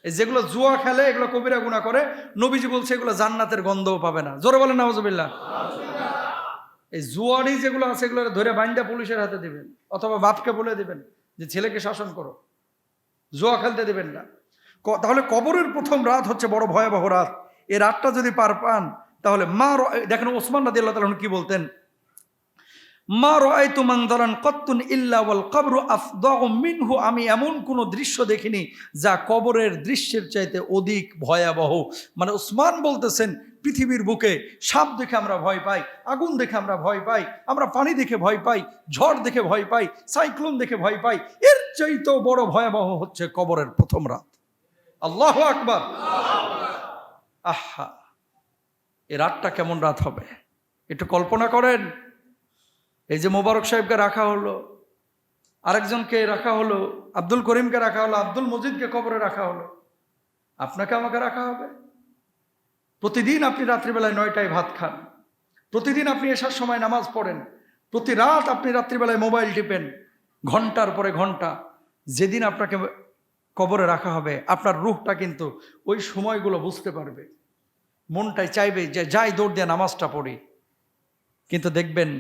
এই যেগুলো জুয়া খেলে, এগুলো কবিরা গুনাহ করে, নবীজি বলছে এগুলো জান্নাতের গন্ধও পাবে না। জোরে বলেন নাউজুবিল্লাহ। এই জুয়ারি যেগুলো আছে, এগুলো ধরে বাইন্দা পুলিশের হাতে দিবেন, অথবা বাপকে বলে দিবেন যে ছেলেকে শাসন করো, জুয়া খেলতে দিবেন না। তাহলে কবরের প্রথম রাত হচ্ছে বড় ভয়াবহ রাত। এই রাতটা যদি পার পান, তাহলে দেখেন ওসমান রাদিয়াল্লাহু তাআলা কি বলতেন, মা রাআইতু মানজারান কাত্তুন ইল্লা ওয়াল কবরু আফদাউ মিনহু, আমি এমন কোন দৃশ্য দেখিনি যা কবরের দৃশ্যের চাইতে অধিক ভয়াবহ। মানে ওসমান বলতেছেন, পৃথিবীর বুকে সাপ দেখে আমরা ভয় পাই, আগুন দেখে আমরা ভয় পাই, আমরা পানি দেখে ভয় পাই, ঝড় দেখে ভয় পাই, সাইক্লোন দেখে ভয় পাই, এর চাইতেও বড় ভয়াবহ হচ্ছে কবরের প্রথম রাত। আল্লাহু আকবার। আহা, এই রাতটা কেমন রাত হবে একটু কল্পনা করেন। এই যে মোবারক সাহেবকে রাখা হলো, আরেকজনকে রাখা হলো, আব্দুল করিমকে রাখা হলো, আব্দুল মজিদকে কবরে রাখা হলো, আপনাকে আমাকে রাখা হবে। প্রতিদিন আপনি রাত্রিবেলায় 9টায় ভাত খান, প্রতিদিন আপনি এসার সময় নামাজ পড়েন, প্রতি রাত আপনি রাত্রিবেলায় মোবাইল টিপেন ঘন্টার পরে ঘন্টা। যেদিন আপনাকে কবরে রাখা হবে, আপনার রূহটা কিন্তু ওই সময়গুলো বুঝতে পারবে, মনটাই চাইবে যে যাই দৌড় দিয়ে নামাজটা পড়ি। কিন্তু দেখবেন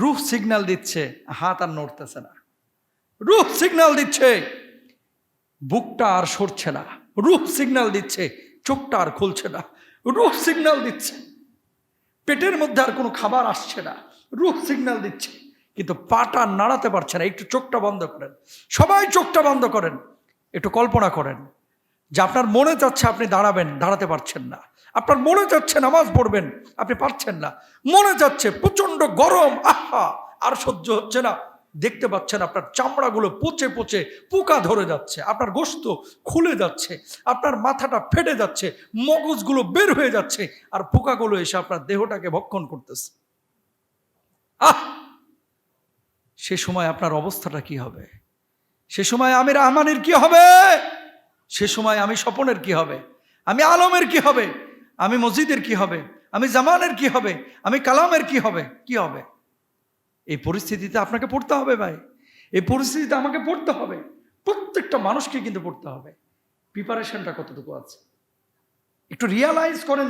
রূহ সিগন্যাল দিচ্ছে, হাত আর নড়তেছে না। রূহ সিগন্যাল দিচ্ছে, বুকটা আর সরছে না। রূহ সিগন্যাল দিচ্ছে, চোখটা আর খুলছে না। রূহ সিগন্যাল দিচ্ছে, পেটের মধ্যে আর কোনো খাবার আসছে না। রূহ সিগন্যাল দিচ্ছে, কিন্তু পাটা নাড়াতে পারছে না। একটু চোখটা বন্ধ করেন, সবাই চোখটা বন্ধ করেন, একটু কল্পনা করেন যে আপনার মনে চাচ্ছে আপনি দাঁড়াবেন, দাঁড়াতে পারছেন না। আপনার মনে চাচ্ছে নামাজ পড়বেন, আপনি পারছেন না। মনে চাচ্ছে, প্রচন্ড গরম, আহা আর সহ্য হচ্ছে না। দেখতে পাচ্ছেন আপনার চামড়াগুলো পচে পচে পোকা ধরে যাচ্ছে, আপনার গোশত খুলে যাচ্ছে, আপনার মাথাটা ফেটে যাচ্ছে, মগজগুলো বের হয়ে যাচ্ছে, আর পোকাগুলো এসে আপনার দেহটাকে ভক্ষণ করতেছে। সে সময় আপনার অবস্থাটা কি হবে? সে সময় আমি রহমানের কি হবে? সে সময় আমি স্বপনের কি হবে? আমি আলমের কি হবে? আমি মসজিদের কি হবে? আমি জামানের কি হবে? আমি কালামের কি হবে? কি হবে? এই পরিস্থিতিতে আপনাকে পড়তে হবে ভাই, এই পরিস্থিতিতে আমাকে পড়তে হবে, প্রত্যেকটা মানুষকে কিন্তু পড়তে হবে। প্রিপারেশনটা কতটুকু আছে একটু রিয়ালাইজ করেন,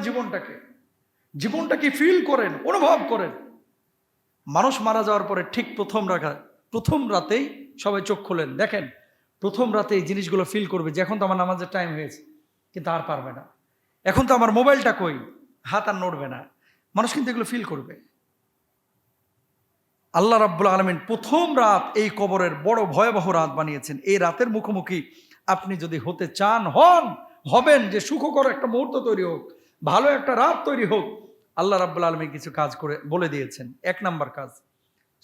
জীবনটাকে ফিল করেন, অনুভব করেন। মানুষ মারা যাওয়ার পরে ঠিক প্রথম রাতেই সবাই চোখ খোলেন, দেখেন প্রথম রাতে এই জিনিসগুলো ফিল করবে যে এখন তো আমার নামাজের টাইম হয়েছে, কিন্তু আর পারবে না, এখন তো আমার মোবাইলটা কই, হাত আর নড়বে না। মানুষ কিন্তু এগুলো ফিল করবে। আল্লাহ রাব্বুল আলামিন প্রথম রাত এই কবরের বড় ভয়াবহ রাত বানিয়েছেন। এই রাতের মুখোমুখি আপনি যদি হতে চান, হবেন, যে সুখকর একটা মুহূর্ত তৈরি হোক, ভালো একটা রাত তৈরি হোক, আল্লাহ রাব্বুল আলামিন কিছু কাজ করে বলে দিয়েছেন। 1 নাম্বার কাজ,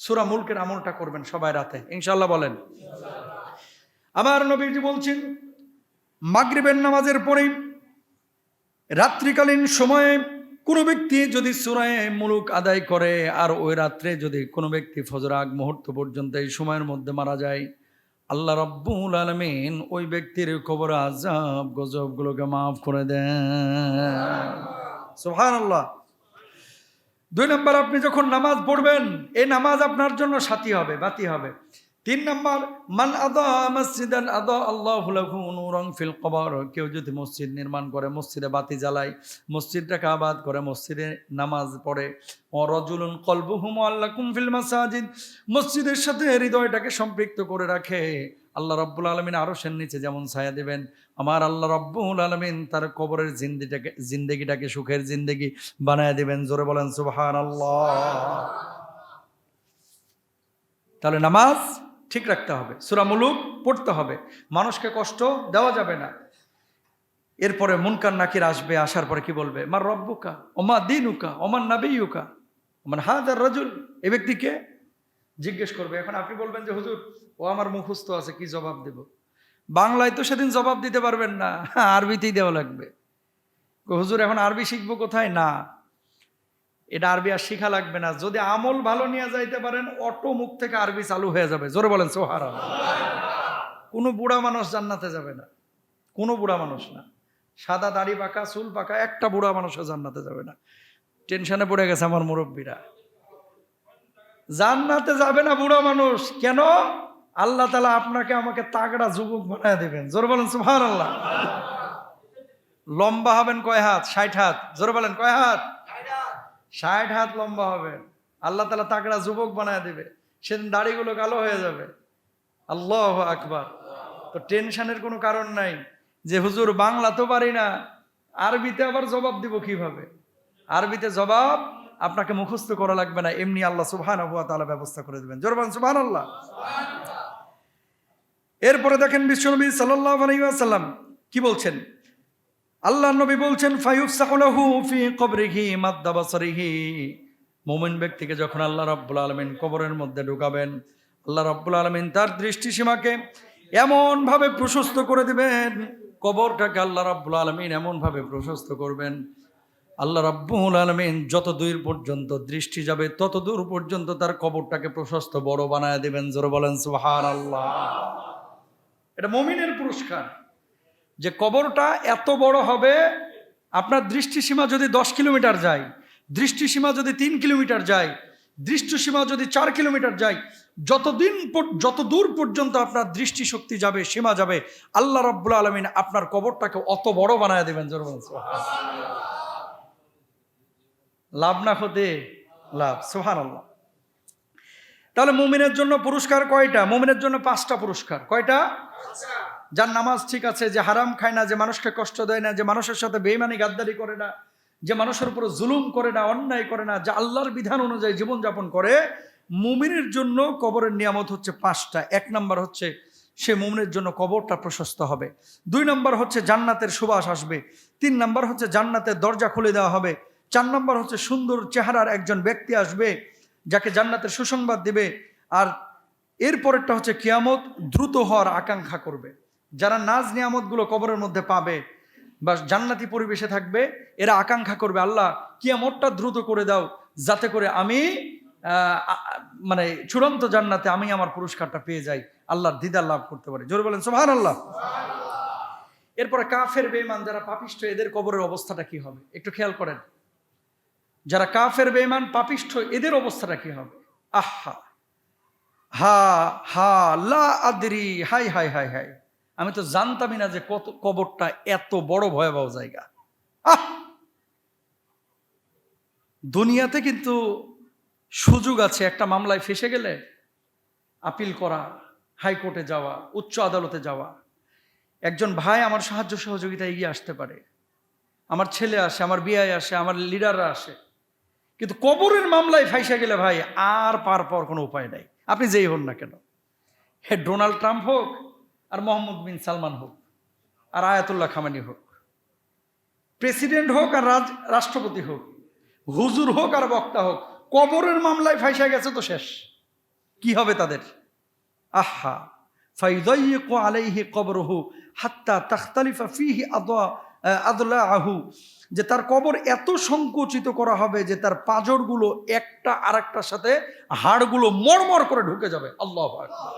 সূরা মুলকের আমলটা করবেন সবাই রাতে, ইনশাআল্লাহ বলেন। আমার নবীজি বলছেন, মাগরিবের নামাজের পরেই রাত্রিকালীন সময়ে কোনো ব্যক্তি যদি সূরা মুলুক আদায় করে আর ওই রাত্রে যদি কোনো ব্যক্তি ফজর আগ মুহূর্ত পর্যন্ত এই সময়ের মধ্যে মারা যায়, আল্লাহ রাব্বুল আলামিন ওই ব্যক্তির কবর আযাব গজবগুলোকে মাফ করে দেন। সুবহানাল্লাহ। 2 নম্বর, আপনি যখন নামাজ পড়বেন এই নামাজ আপনার জন্য সাথী হবে, বাতি হবে। 3 নম্বর, মান আদা মসজিদান আদা আল্লাহু লাহু নূরান ফিল কবর, কেউ যদি মসজিদ নির্মাণ করে, মসজিদে বাতি জ্বালায়, মসজিদটাকে আবাদ করে, মসজিদে নামাজ পড়ে, ওয়া রাজুলুন কলবুহু মুআল্লাকুম ফিল মাসাজিদ, মসজিদের সাথে হৃদয়টাকে সম্পৃক্ত করে রাখে, আল্লাহ রাব্বুল আলামিন আরশের নিচে যেমন ছায়া দিবেন, আমার আল্লাহ রাব্বুল আলামিন তার কবরের জিন্দেগিটাকে সুখের জিন্দেগি বানায় দিবেন। জোরে বলেন সুবহানাল্লাহ। তাহলে নামাজ ঠিক রাখতে হবে, সূরা মুলুক পড়তে হবে, মানুষকে কষ্ট দেওয়া যাবে না। এরপরে মুনকার নাকির আসবে, আসার পরে কি বলবে? মার রব্বুকা ওমা দীনুকা ওমান নাবিয়ুকা ওমান হাযার রাজুল, এই ব্যক্তিকে জিজ্ঞেস করবে। এখন আপনি বলবেন যে হুজুর ও আমার মুখস্থ আছে, কি জবাব দেব? বাংলায় তো সেদিন জবাব দিতে পারবেন না, আরবিতেই দেওয়া লাগবে। হুজুর এখন আরবি শিখবো কোথায়? না, এটা আরবি আর শিখা লাগবে না, যদি আমল ভালো নিয়ে যাইতে পারেন অটো মুখ থেকে আরবি চালু হয়ে যাবে। জোরে বলেন সুবহানাল্লাহ। কোনো বুড়া মানুষ জান্নাতে যাবে না, কোনো বুড়া মানুষ না, সাদা দাড়ি পাকা চুল পাকা একটা বুড়া মানুষও জান্নাতে যাবে না। টেনশনে পড়ে গেছে আমার মুরব্বীরা, জান্নাতে যাবে না বুড়া মানুষ। কেন? আল্লাহ তাআলা আপনাকে আমাকে তাগড়া যুবক বানায় দেবেন। জোরে বলেন সুবহানাল্লাহ। লম্বা হবেন কয় হাত? 60 হাত। জোরে বলেন কয় হাত? 60 হাত লম্বা হবেন, আল্লাহ তাআলা তাগড়া যুবক বানায় দেবে, সেদিন দাড়িগুলো কালো হয়ে যাবে। আল্লাহু আকবার। তো টেনশনের কোনো কারণ নাই যে হুজুর বাংলা তো পারি না, আরবিতে আবার জবাব দিব কিভাবে? আরবিতে জবাব আপনাকে মুখস্থ করা লাগবে না, এমনি আল্লাহ সুবহানাহু ওয়া তাআলা ব্যবস্থা করে দেবেন। জোরে বলেন সুবহানাল্লাহ। এরপরে দেখেন বিশ্বনবী সাল্লাল্লাহু আলাইহি ওয়াসাল্লাম কি বলছেন? আল্লাহ নবী বলছেন ফায়ুফসাহু লাহু ফি কবরিহি মাদ্দা বাসারিহি, মুমিন ব্যক্তিকে যখন আল্লাহ রাব্বুল আলামিন কবরের মধ্যে ঢুকাবেন, আল্লাহ রাব্বুল আলামিন তার দৃষ্টিসীমাকে এমন ভাবে প্রশস্ত করে দিবেন, কবরটাকে আল্লাহ রাব্বুল আলামিন এমন ভাবে প্রশস্ত করবেন, আল্লাহ রাব্বুল আলামিন যত দূর পর্যন্ত দৃষ্টি যাবে তত দূর পর্যন্ত তার কবরটাকে প্রশস্ত বড় বানায় দিবেন। জোরে বলেন সুবহানাল্লাহ। এটা মুমিনের পুরস্কার যে কবরটা এত বড় হবে, আপনার দৃষ্টিসীমা যদি 10 কিলোমিটার যায়, দৃষ্টিসীমা যদি 3 কিলোমিটার যায়, দৃষ্টিসীমা যদি 4 কিলোমিটার যায়, যত দূর পর্যন্ত আপনার দৃষ্টিশক্তি যাবে, সীমা যাবে, আল্লাহ রাব্বুল আলামিন আপনার কবরটাকে অত বড় বানায় দেবেন। লাভ না ক্ষতি? লাভ। সুবহানাল্লাহ। তাহলে মুমিনের জন্য পুরস্কার কয়টা? মুমিনের জন্য 5টা পুরস্কার। কয়টা? যার নামাজ ঠিক আছে, যে হারাম খায় না, যে মানুষকে কষ্ট দেয় না, যে মানুষের সাথে বেঈমানি গাদ্দারি করে না, যে মানুষের উপর জুলুম করে না, অন্যায় করে না, যে আল্লাহর বিধান অনুযায়ী জীবনযাপন করে, মুমিনের জন্য কবরের নিয়ামত হচ্ছে 5টা। 1 নম্বর হচ্ছে সে মুমিনের জন্য কবরটা প্রশস্ত হবে। 2 নম্বর হচ্ছে জান্নাতের সুবাস আসবে। 3 নম্বর হচ্ছে জান্নাতের দরজা খুলে দেওয়া হবে। 4 নম্বর হচ্ছে সুন্দর চেহারার একজন ব্যক্তি আসবে যাকে জান্নাতের সুসংবাদ দিবে। আর এরপরেরটা হচ্ছে কিয়ামত দ্রুত হওয়ার আকাঙ্ক্ষা করবে। যারা নাজ নিয়ামতগুলো কবরের মধ্যে পাবে বা জান্নাতি পরিবেশে থাকবে, এরা আকাঙ্ক্ষা করবে আল্লাহ কিয়ামতটা দ্রুত করে দাও, যাতে করে আমি মানে চূড়ান্ত জান্নাতে আমি আমার পুরস্কারটা পেয়ে যাই, আল্লাহর দিদার লাভ করতে পারি। জোরে বলেন সুবহানাল্লাহ। এরপরে কাফের বেঈমান যারা পাপিষ্ঠ, এদের কবরের অবস্থাটা কি হবে একটু খেয়াল করেন। যারা কাফের বেঈমান পাপিষ্ঠ, এদের অবস্থাটা কি হবে? আহা হা হা লা Adori, high high high high, আমি তো জানতামই না যে কত কবরটা এত বড় ভয়াবহ জায়গা। দুনিয়াতে কিন্তু সুযোগ আছে, একটা মামলায় ফেসে গেলে আপিল করা, হাইকোর্টে যাওয়া, উচ্চ আদালতে যাওয়া। একজন ভাই আমার সাহায্য সহযোগিতা এগিয়ে আসতে পারে, আমার ছেলে আসে, আমার বিয়ে আসে, আমার লিডাররা আসে, কিন্তু কবরের মামলায় ফাইসা গেলে ভাই আর পার পাওয়ার কোনো উপায় নাই। আপনি যেই হন না কেন, হে ডোনাল্ড ট্রাম্প হোক আর মোহাম্মদ বিন সালমান হোক আর আয়াতুল্লাহ খামেনি হোক, প্রেসিডেন্ট হোক আর রাষ্ট্রপতি হোক, হুজুর হোক আর বক্তা হোক, কবরের মামলায় ফাইসা গেছে তো শেষ। কি হবে তাদের? আহা ফাইদাইয়িকু আলাইহি কবরুহু হাত্তা তাখতালিফা ফীহি আদলা আহু, যে তার কবর এত সংকুচিত করা হবে যে তার পাঁজরগুলো একটা আরেকটার সাথে হাড়গুলো মরমর করে ঢুকে যাবে। আল্লাহু আকবার।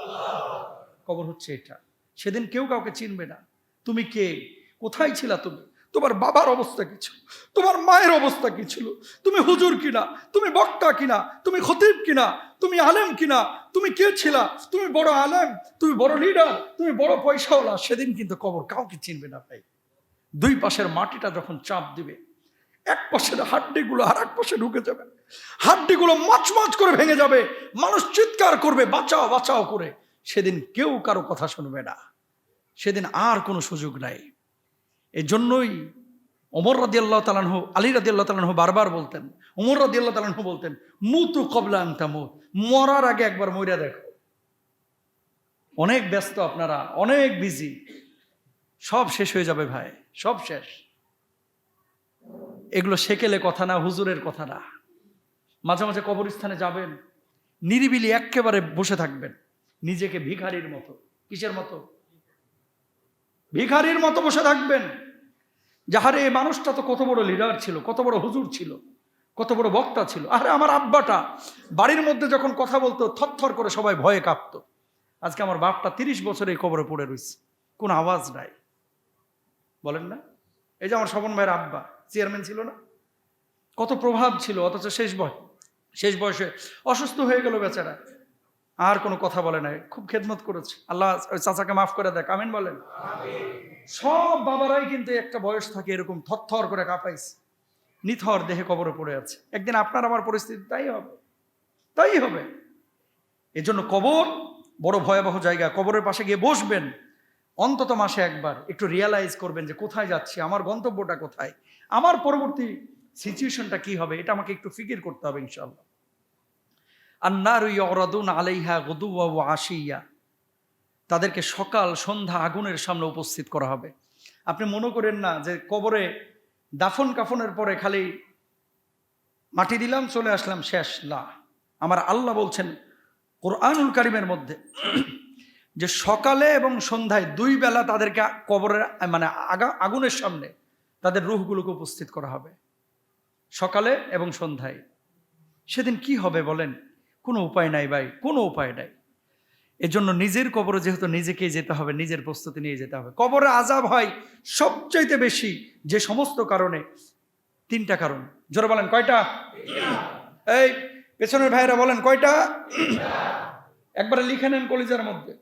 কবর হচ্ছে এটা। সেদিন কেউ কাউকে চিনবে না। তুমি কে, কোথায় ছিলা তুমি, তোমার বাবার অবস্থা কি ছিল, তোমার মায়ের অবস্থা কি ছিল, তুমি হুজুর কিনা, তুমি বক্তা কিনা, তুমি খতিব কিনা, তুমি আলেম কিনা, তুমি কে ছিলা, তুমি বড় আলেম, তুমি বড় লিডার, তুমি বড় পয়সাওয়ালা, সেদিন কিন্তু কবর কাউকে চিনবে না ভাই। দুই পাশের মাটিটা যখন চাপ দিবে, এক পাশের হাড্ডিগুলো আর এক পাশে ঢুকে যাবে, হাড্ডিগুলো মচমচ করে ভেঙে যাবে, মানুষ চিৎকার করবে বাঁচাও বাঁচাও করে। সেদিন কেউ কারো কথা শুনবে না, সেদিন আর কোনো সুযোগ নাই। এই জন্যই ওমর রাদিয়াল্লাহু তাআলা আনহু, আলী রাদিয়াল্লাহু তাআলা আনহু বারবার বলতেন, ওমর রাদিয়াল্লাহু তাআলা আনহু বলতেন, মুতু ক্বাবলা আন তামুত, মরার আগে একবার মইরা দেখো। অনেক ব্যস্ত আপনারা, অনেক বিজি, সব শেষ হয়ে যাবে ভাই, সব শেষ। এগুলো সেকেলে কথা না, হুজুরের কথা না। মাঝে মাঝে কবরস্থানে যাবেন, নিরিবিলি একেবারে বসে থাকবেন, নিজেকে ভিখারির মতো। কিসের মতো? ভিখারির মতো বসে থাকবেন। যাহারে এই মানুষটা তো কত বড় লিডার ছিল, কত বড় হুজুর ছিল, কত বড় বক্তা ছিল। আরে আমার আব্বাটা বাড়ির মধ্যে যখন কথা বলতো থরথর করে সবাই ভয়ে কাঁপতো। আজকে আমার বাপটা 30 বছর এই কবরে পড়ে রয়েছে, কোনো আওয়াজ নাই। বলেন না? এই যে আমার স্বপন ভাইয়ের আব্বা চেয়ারম্যান ছিল না, কত প্রভাব ছিল, অথচ শেষ বয়সে অসুস্থ হয়ে গেল বেচারা, আর কোনো কথা বলে নাই। খুব খেদমত করেছে, আল্লাহ ওই চাচাকে মাফ করে দেখ, আমিন বলেন। সব বাবারাই কিন্তু একটা বয়স থাকে এরকম থরথর করে কাঁপাইছে, নিথর দেহে কবরে পড়ে আছে। একদিন আপনার আমার পরিস্থিতি তাই হবে, তাই হবে। এজন্য কবর বড় ভয়াবহ জায়গা। কবরের পাশে গিয়ে বসবেন, অন্তত মাসে একবার একটু রিয়ালাইজ করবেন যে কোথায় যাচ্ছি, আমার গন্তব্যটা কোথায়, আমার পরবর্তী সিচুয়েশনটা কি হবে, এটা আমাকে একটু ফিকির করতে হবে ইনশাআল্লাহ। আন্নারু ইউরাদুনা আলাইহা গুদুওয়া ওয়া আশিয়া, তাদেরকে সকাল সন্ধ্যা আগুনের সামনে উপস্থিত করা হবে। আপনি মনে করেন না যে কবরে দাফন কাফনের পরে খালি মাটি দিলাম চলে আসলাম শেষ, না। আমার আল্লাহ বলছেন কোরআনুল কারীমের মধ্যে যে সকালে এবং সন্ধ্যায় দুই বেলা তাদেরকে কবরের মানে আগুনের সামনে তাদের রূহগুলোকে উপস্থিত করা হবে, সকালে এবং সন্ধ্যায়। সেদিন কি হবে বলেন? কোনো উপায় নাই ভাই, কোনো উপায় নাই। এজন্য নিজের কবরে যেহেতু নিজেকেই যেতে হবে, নিজের প্রস্তুতি নিয়ে যেতে হবে। কবরে আযাব হয় সবচাইতে বেশি যে সমস্ত কারণে, 3টা কারণ। জোরে বলেন কয়টা? এই পেছনের ভাইয়েরা বলেন কয়টা? একবারে লিখে নেন কলিজার মধ্যে।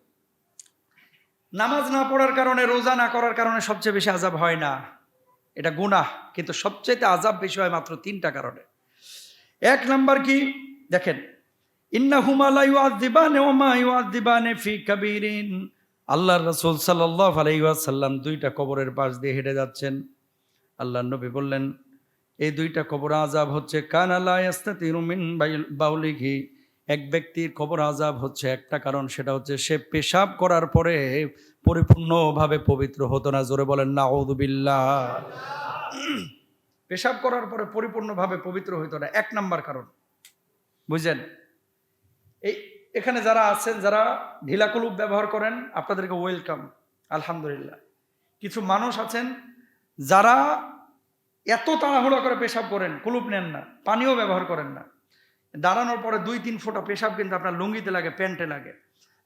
নামাজ না পড়ার কারণে, রোজা না করার কারণে সবচেয়ে বেশি আযাব হয় না, এটা গুনাহ, কিন্তু সবচাইতে আযাব বেশি হয় মাত্র 3টা কারণে। 1 নাম্বার কি দেখেন, ইন্নাহুমা লা ইউআযিবানি ওয়া মা ইউআযিবানি ফি কাবীরিন। আল্লাহর রাসূল সাল্লাল্লাহু আলাইহি ওয়াসাল্লাম 2টা কবরের পাশ দিয়ে হেঁটে যাচ্ছেন। আল্লাহর নবী বললেন, এই 2টা কবর আযাব হচ্ছে কানা লা ইস্তাতিরু মিন বাউলিহি। এক ব্যক্তির কবর আযাব হচ্ছে একটা কারণ, সেটা হচ্ছে সে পেশাব করার পরে পরিপূর্ণভাবে পবিত্র হতো না। জোরে বলেন নাউযুবিল্লাহ। পেশাব করার পরে পরিপূর্ণভাবে পবিত্র হইতো না, 1 নাম্বার কারণ। বুঝলেন? এখানে যারা আছেন, যারা ঢিলা কুলুপ ব্যবহার করেন, আপনাদেরকে ওয়েলকাম, আলহামদুলিল্লাহ। কিছু মানুষ আছেন যারা এত তাড়াহুড়া করে পেশাব করেন, কুলুপ নেন না, পানিও ব্যবহার করেন না। দাঁড়ানোর পরে 2-3 ফোঁটা পেশাব কিন্তু আপনার লুঙ্গিতে লাগে, প্যান্টে লাগে।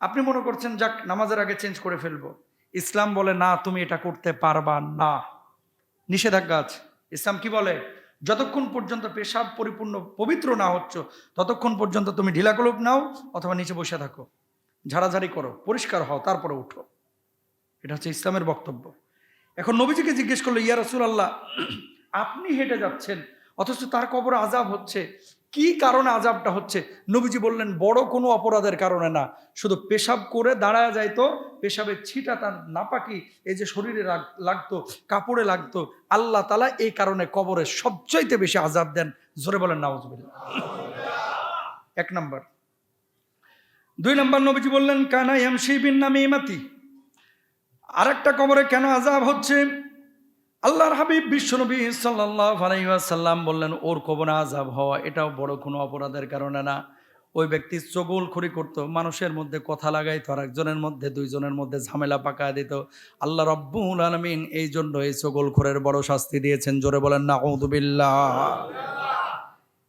আপনি মনে করছেন যাক নামাজের আগে চেঞ্জ করে ফেলবো। ইসলাম বলে না, তুমি এটা করতে পারবা না, নিষেধাজ্ঞা আছে। ইসলাম কি বলে? যতক্ষণ পর্যন্ত পেশাব পরিপূর্ণ পবিত্র না হচ্ছ ততক্ষণ পর্যন্ত তুমি ঢিলা কলুপ নাও অথবা নিচে বসে থাকো, ঝাড়াঝাড়ি করো, পরিষ্কার হও, তারপরে উঠো। এটা হচ্ছে ইসলামের বক্তব্য। এখন নবীজিকে জিজ্ঞেস করলো, ইয়া রাসূলুল্লাহ, আপনি হেঁটে যাচ্ছেন অথচ তার কবরে আযাব হচ্ছে, কি কারণে আযাবটা হচ্ছে? নবীজি বললেন, বড় কোনো অপরাধের কারণে না, শুধু পেশাব করে দাঁড়ায় যাইতো, পেশাবের ছিটা তার নাপাকি এই যে শরীরে লাগতো, কাপড়ে লাগতো, আল্লাহ তাআলা এই কারণে কবরে সবচাইতে বেশি আযাব দেন। জোরে বলেন নাউযুবিল্লাহ। 1 নাম্বার। 2 নাম্বার, নবীজি বললেন কানা ইয়ামশি বিন নামিমাতি। আরেকটা কবরে কেন আযাব হচ্ছে? আল্লাহর হাবিব বিশ্বনবী সাল্লাল্লাহু আলাইহি ওয়াসাল্লাম বললেন, ওর কবরে আযাব হওয়া এটাও বড় কোনো অপরাধের কারণে না, ওই ব্যক্তি চগলখড়ি করতো, মানুষের মধ্যে কথা লাগাইতো, আর একজনের মধ্যে দুইজনের মধ্যে ঝামেলা পাকায় দিত। আল্লাহ রাব্বুল আলামিন এই জন্য এই চগলখড়ের বড় শাস্তি দিয়েছেন। জোরে বলেন নাউযু বিল্লাহ।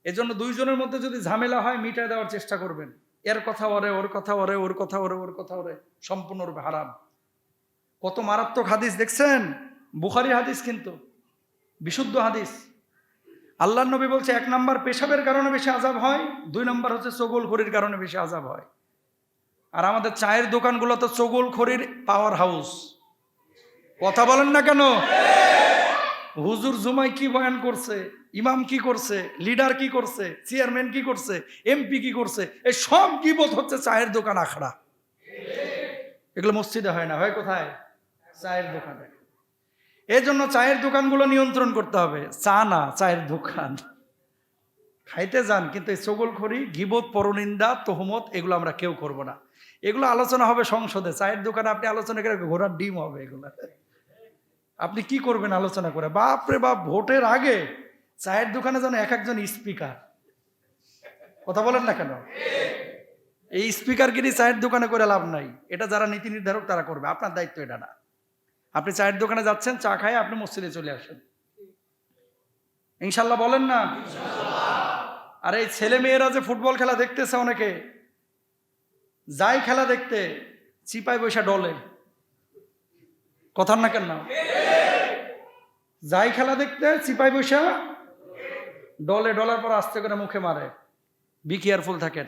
এজন্য দুইজনের মধ্যে যদি ঝামেলা হয় মিটায় দেওয়ার চেষ্টা করবেন। এর কথা ওরে, ওর কথা ওরে, ওর কথা ওরে, ওর কথা ওরে, সম্পূর্ণরূপে হারাম। কত মারাত্মক হাদিস দেখছেন, বুখারী হাদিস, কিন্তু বিশুদ্ধ হাদিস। আল্লাহর নবী বলছে 1 নাম্বার পেশাবের কারণে বেশি আযাব হয়, 2 নাম্বার হচ্ছে চগলখড়ির কারণে বেশি আযাব হয়। আর আমাদের চায়ের দোকানগুলো তো চগলখড়ির পাওয়ার হাউস। কথা বলেন না কেন? হুজুর জুমায় কি বয়ান করছে, ইমাম কি করছে, লিডার কি করছে, চেয়ারম্যান কি করছে, এমপি কি করছে, এই সব গীবত হচ্ছে চায়ের দোকান আখড়া। এগুলো মসজিদে হয় না, হয় কোথায়? চায়ের দোকানে। এই জন্য চায়ের দোকানগুলো নিয়ন্ত্রণ করতে হবে। চা না, চায়ের দোকান। খাইতে যান, কিন্তু এই চগলখড়ি, গীবত, পরনিন্দা, তহমত এগুলো আমরা কেউ করব না। এগুলো আলোচনা হবে সংসদে। চায়ের দোকানে আপনি আলোচনা করে ঘোড়ার ডিম হবে এগুলো। আপনি কি করবেন আলোচনা করে? বাপ রে বাপ, ভোটের আগে চায়ের দোকানে যেন এক একজন স্পিকার। কথা বলেন না কেন? এই স্পিকারগিরি চায়ের দোকানে করে লাভ নাই। এটা যারা নীতি নির্ধারক তারা করবে, আপনার দায়িত্ব এটা না। আপনি চায়ের দোকানে যাচ্ছেন, চা খায় আপনি মসজিদে চলে আসেন, ইনশাল্লাহ বলেন না? আর এই ছেলে মেয়েরা যে ফুটবল খেলা দেখতেছে, অনেকে যাই খেলা দেখতে চিপায় বৈশা ডলে। কথার না কেন? যাই খেলা দেখতে চিপায় বৈশা ডলে, ডলার পর আস্তে করে মুখে মারে। বি কেয়ারফুল থাকেন।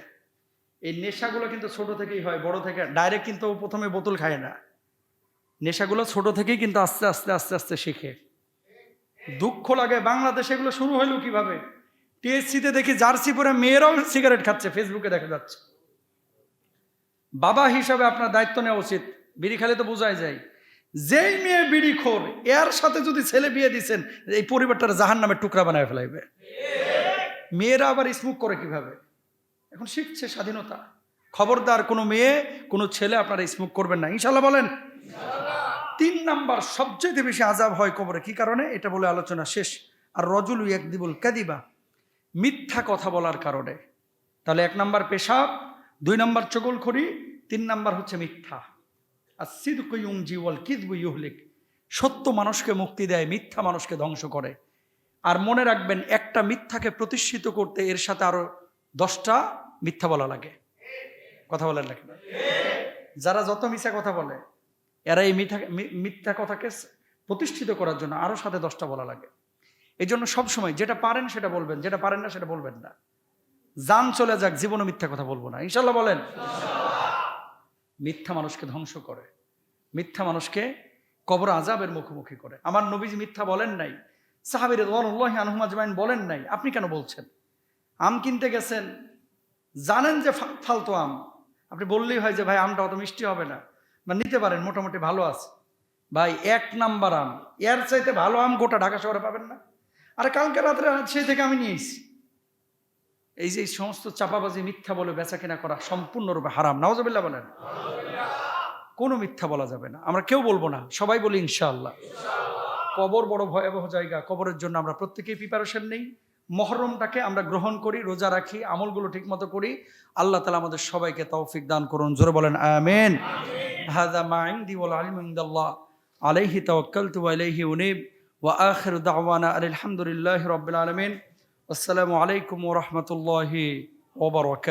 এই নেশাগুলো কিন্তু ছোট থেকেই হয়, বড় থেকে ডাইরেক্ট কিন্তু প্রথমে বোতল খায় না। নেশাগুলো ছোট থেকেই কিন্তু আস্তে আস্তে আস্তে আস্তে শিখে। দুঃখ লাগে, বাংলাদেশে এগুলো শুরু হইলো কিভাবে? টিএসসিতে দেখি জার্সি পরে মেয়েরাও সিগারেট খাচ্ছে, ফেসবুকে দেখা যাচ্ছে। বাবা হিসাবে আপনার দায়িত্ব নেওয়া উচিত। বিড়ি খেলে তো বোঝাই যায়, যেই মেয়ে বিড়ি খোর, এর সাথে যদি ছেলে বিয়ে দিচ্ছেন, এই পরিবারটার জাহান্নামের টুকরা বানায় ফেলাইবে। মেয়েরা আবার স্মোক করে কিভাবে? এখন শিখছে, স্বাধীনতা। খবরদার কোনো মেয়ে, কোনো ছেলে আপনারা স্মোক করবেন না, ইনশাল্লাহ বলেন। 3 নাম্বার সবচেয়ে বেশি আযাব হয় কবরে, কি কারণে? এটা বলে আলোচনা শেষ। আর রজুল ইয়াকদিবুল কাদিবা, মিথ্যা কথা বলার কারণে। তাহলে 1 নাম্বার পেশাব, 2 নাম্বার চগলখড়ি, 3 নাম্বার হচ্ছে মিথ্যা। আর সিদকু ইউনজি ওয়াল কিযবু ইউহলিক, সত্য মানুষকে মুক্তি দেয়, মিথ্যা মানুষকে ধ্বংস করে। আর মনে রাখবেন, একটা মিথ্যাকে প্রতিষ্ঠিত করতে এর সাথে আরো 10টা মিথ্যা বলা লাগে। কথা বলেন না কেন? যারা যত মিথ্যা কথা বলে, এরা এই মিথ্যা কথাকে প্রতিষ্ঠিত করার জন্য আরো সাথে 10টা বলা লাগে। এই জন্য সবসময় যেটা পারেন সেটা বলবেন, যেটা পারেন না সেটা বলবেন না। জান চলে যাক, জীবনে মিথ্যা কথা বলবো না, ইনশাল্লাহ বলেন। মিথ্যা মানুষকে ধ্বংস করে, মিথ্যা মানুষকে কবর আযাবের মুখোমুখি করে। আমার নবীজি মিথ্যা বলেন নাই, সাহাবীরা রাদিয়াল্লাহু আনহুম আজমাইন বলেন নাই, আপনি কেন বলছেন? আম কিনতে গেছেন, জানেন যে ফালতু আম, আপনি বললেই হয় যে ভাই আমটা অত মিষ্টি হবে না, বা নিতে পারেন, মোটামুটি ভালো আছে। ভাই 1 নাম্বার আম, এর চাইতে ভালো আম গোটা ঢাকা শহরে পাবেন না। আরে কালকে রাত্রে সেই থেকে আমি নিয়েছি। এই যে সমস্ত চাপাবাজি, মিথ্যা বলে বেচা কেনা করা সম্পূর্ণরূপে হারাম। নাউজুবিল্লাহ বলেন। কোনো মিথ্যা বলা যাবে না, আমরা কেউ বলবো না, সবাই বলি ইনশাআল্লাহ। কবর বড় ভয়াবহ জায়গা, কবরের জন্য আমরা প্রত্যেকেই প্রিপারেশন নেই। মহরমটাকে আমরা গ্রহণ করি, রোজা রাখি, আমলগুলো ঠিক মতো করি। আল্লাহ তাআলা আমাদের সবাইকে তৌফিক দান করুন, জোরে বলেন আমিন। হাযা মা ইনদি ওয়াল ইলমু ইনদাল্লাহ, আলাইহি তাওয়াক্কালতু ওয়া ইলাইহি উনীব, ওয়া আখিরু দাওয়ানা আলহামদুলিল্লাহি রাব্বিল আলামিন। আসসালামু আলাইকুম ওয়া রাহমাতুল্লাহি ওয়া বারাকাতুহু।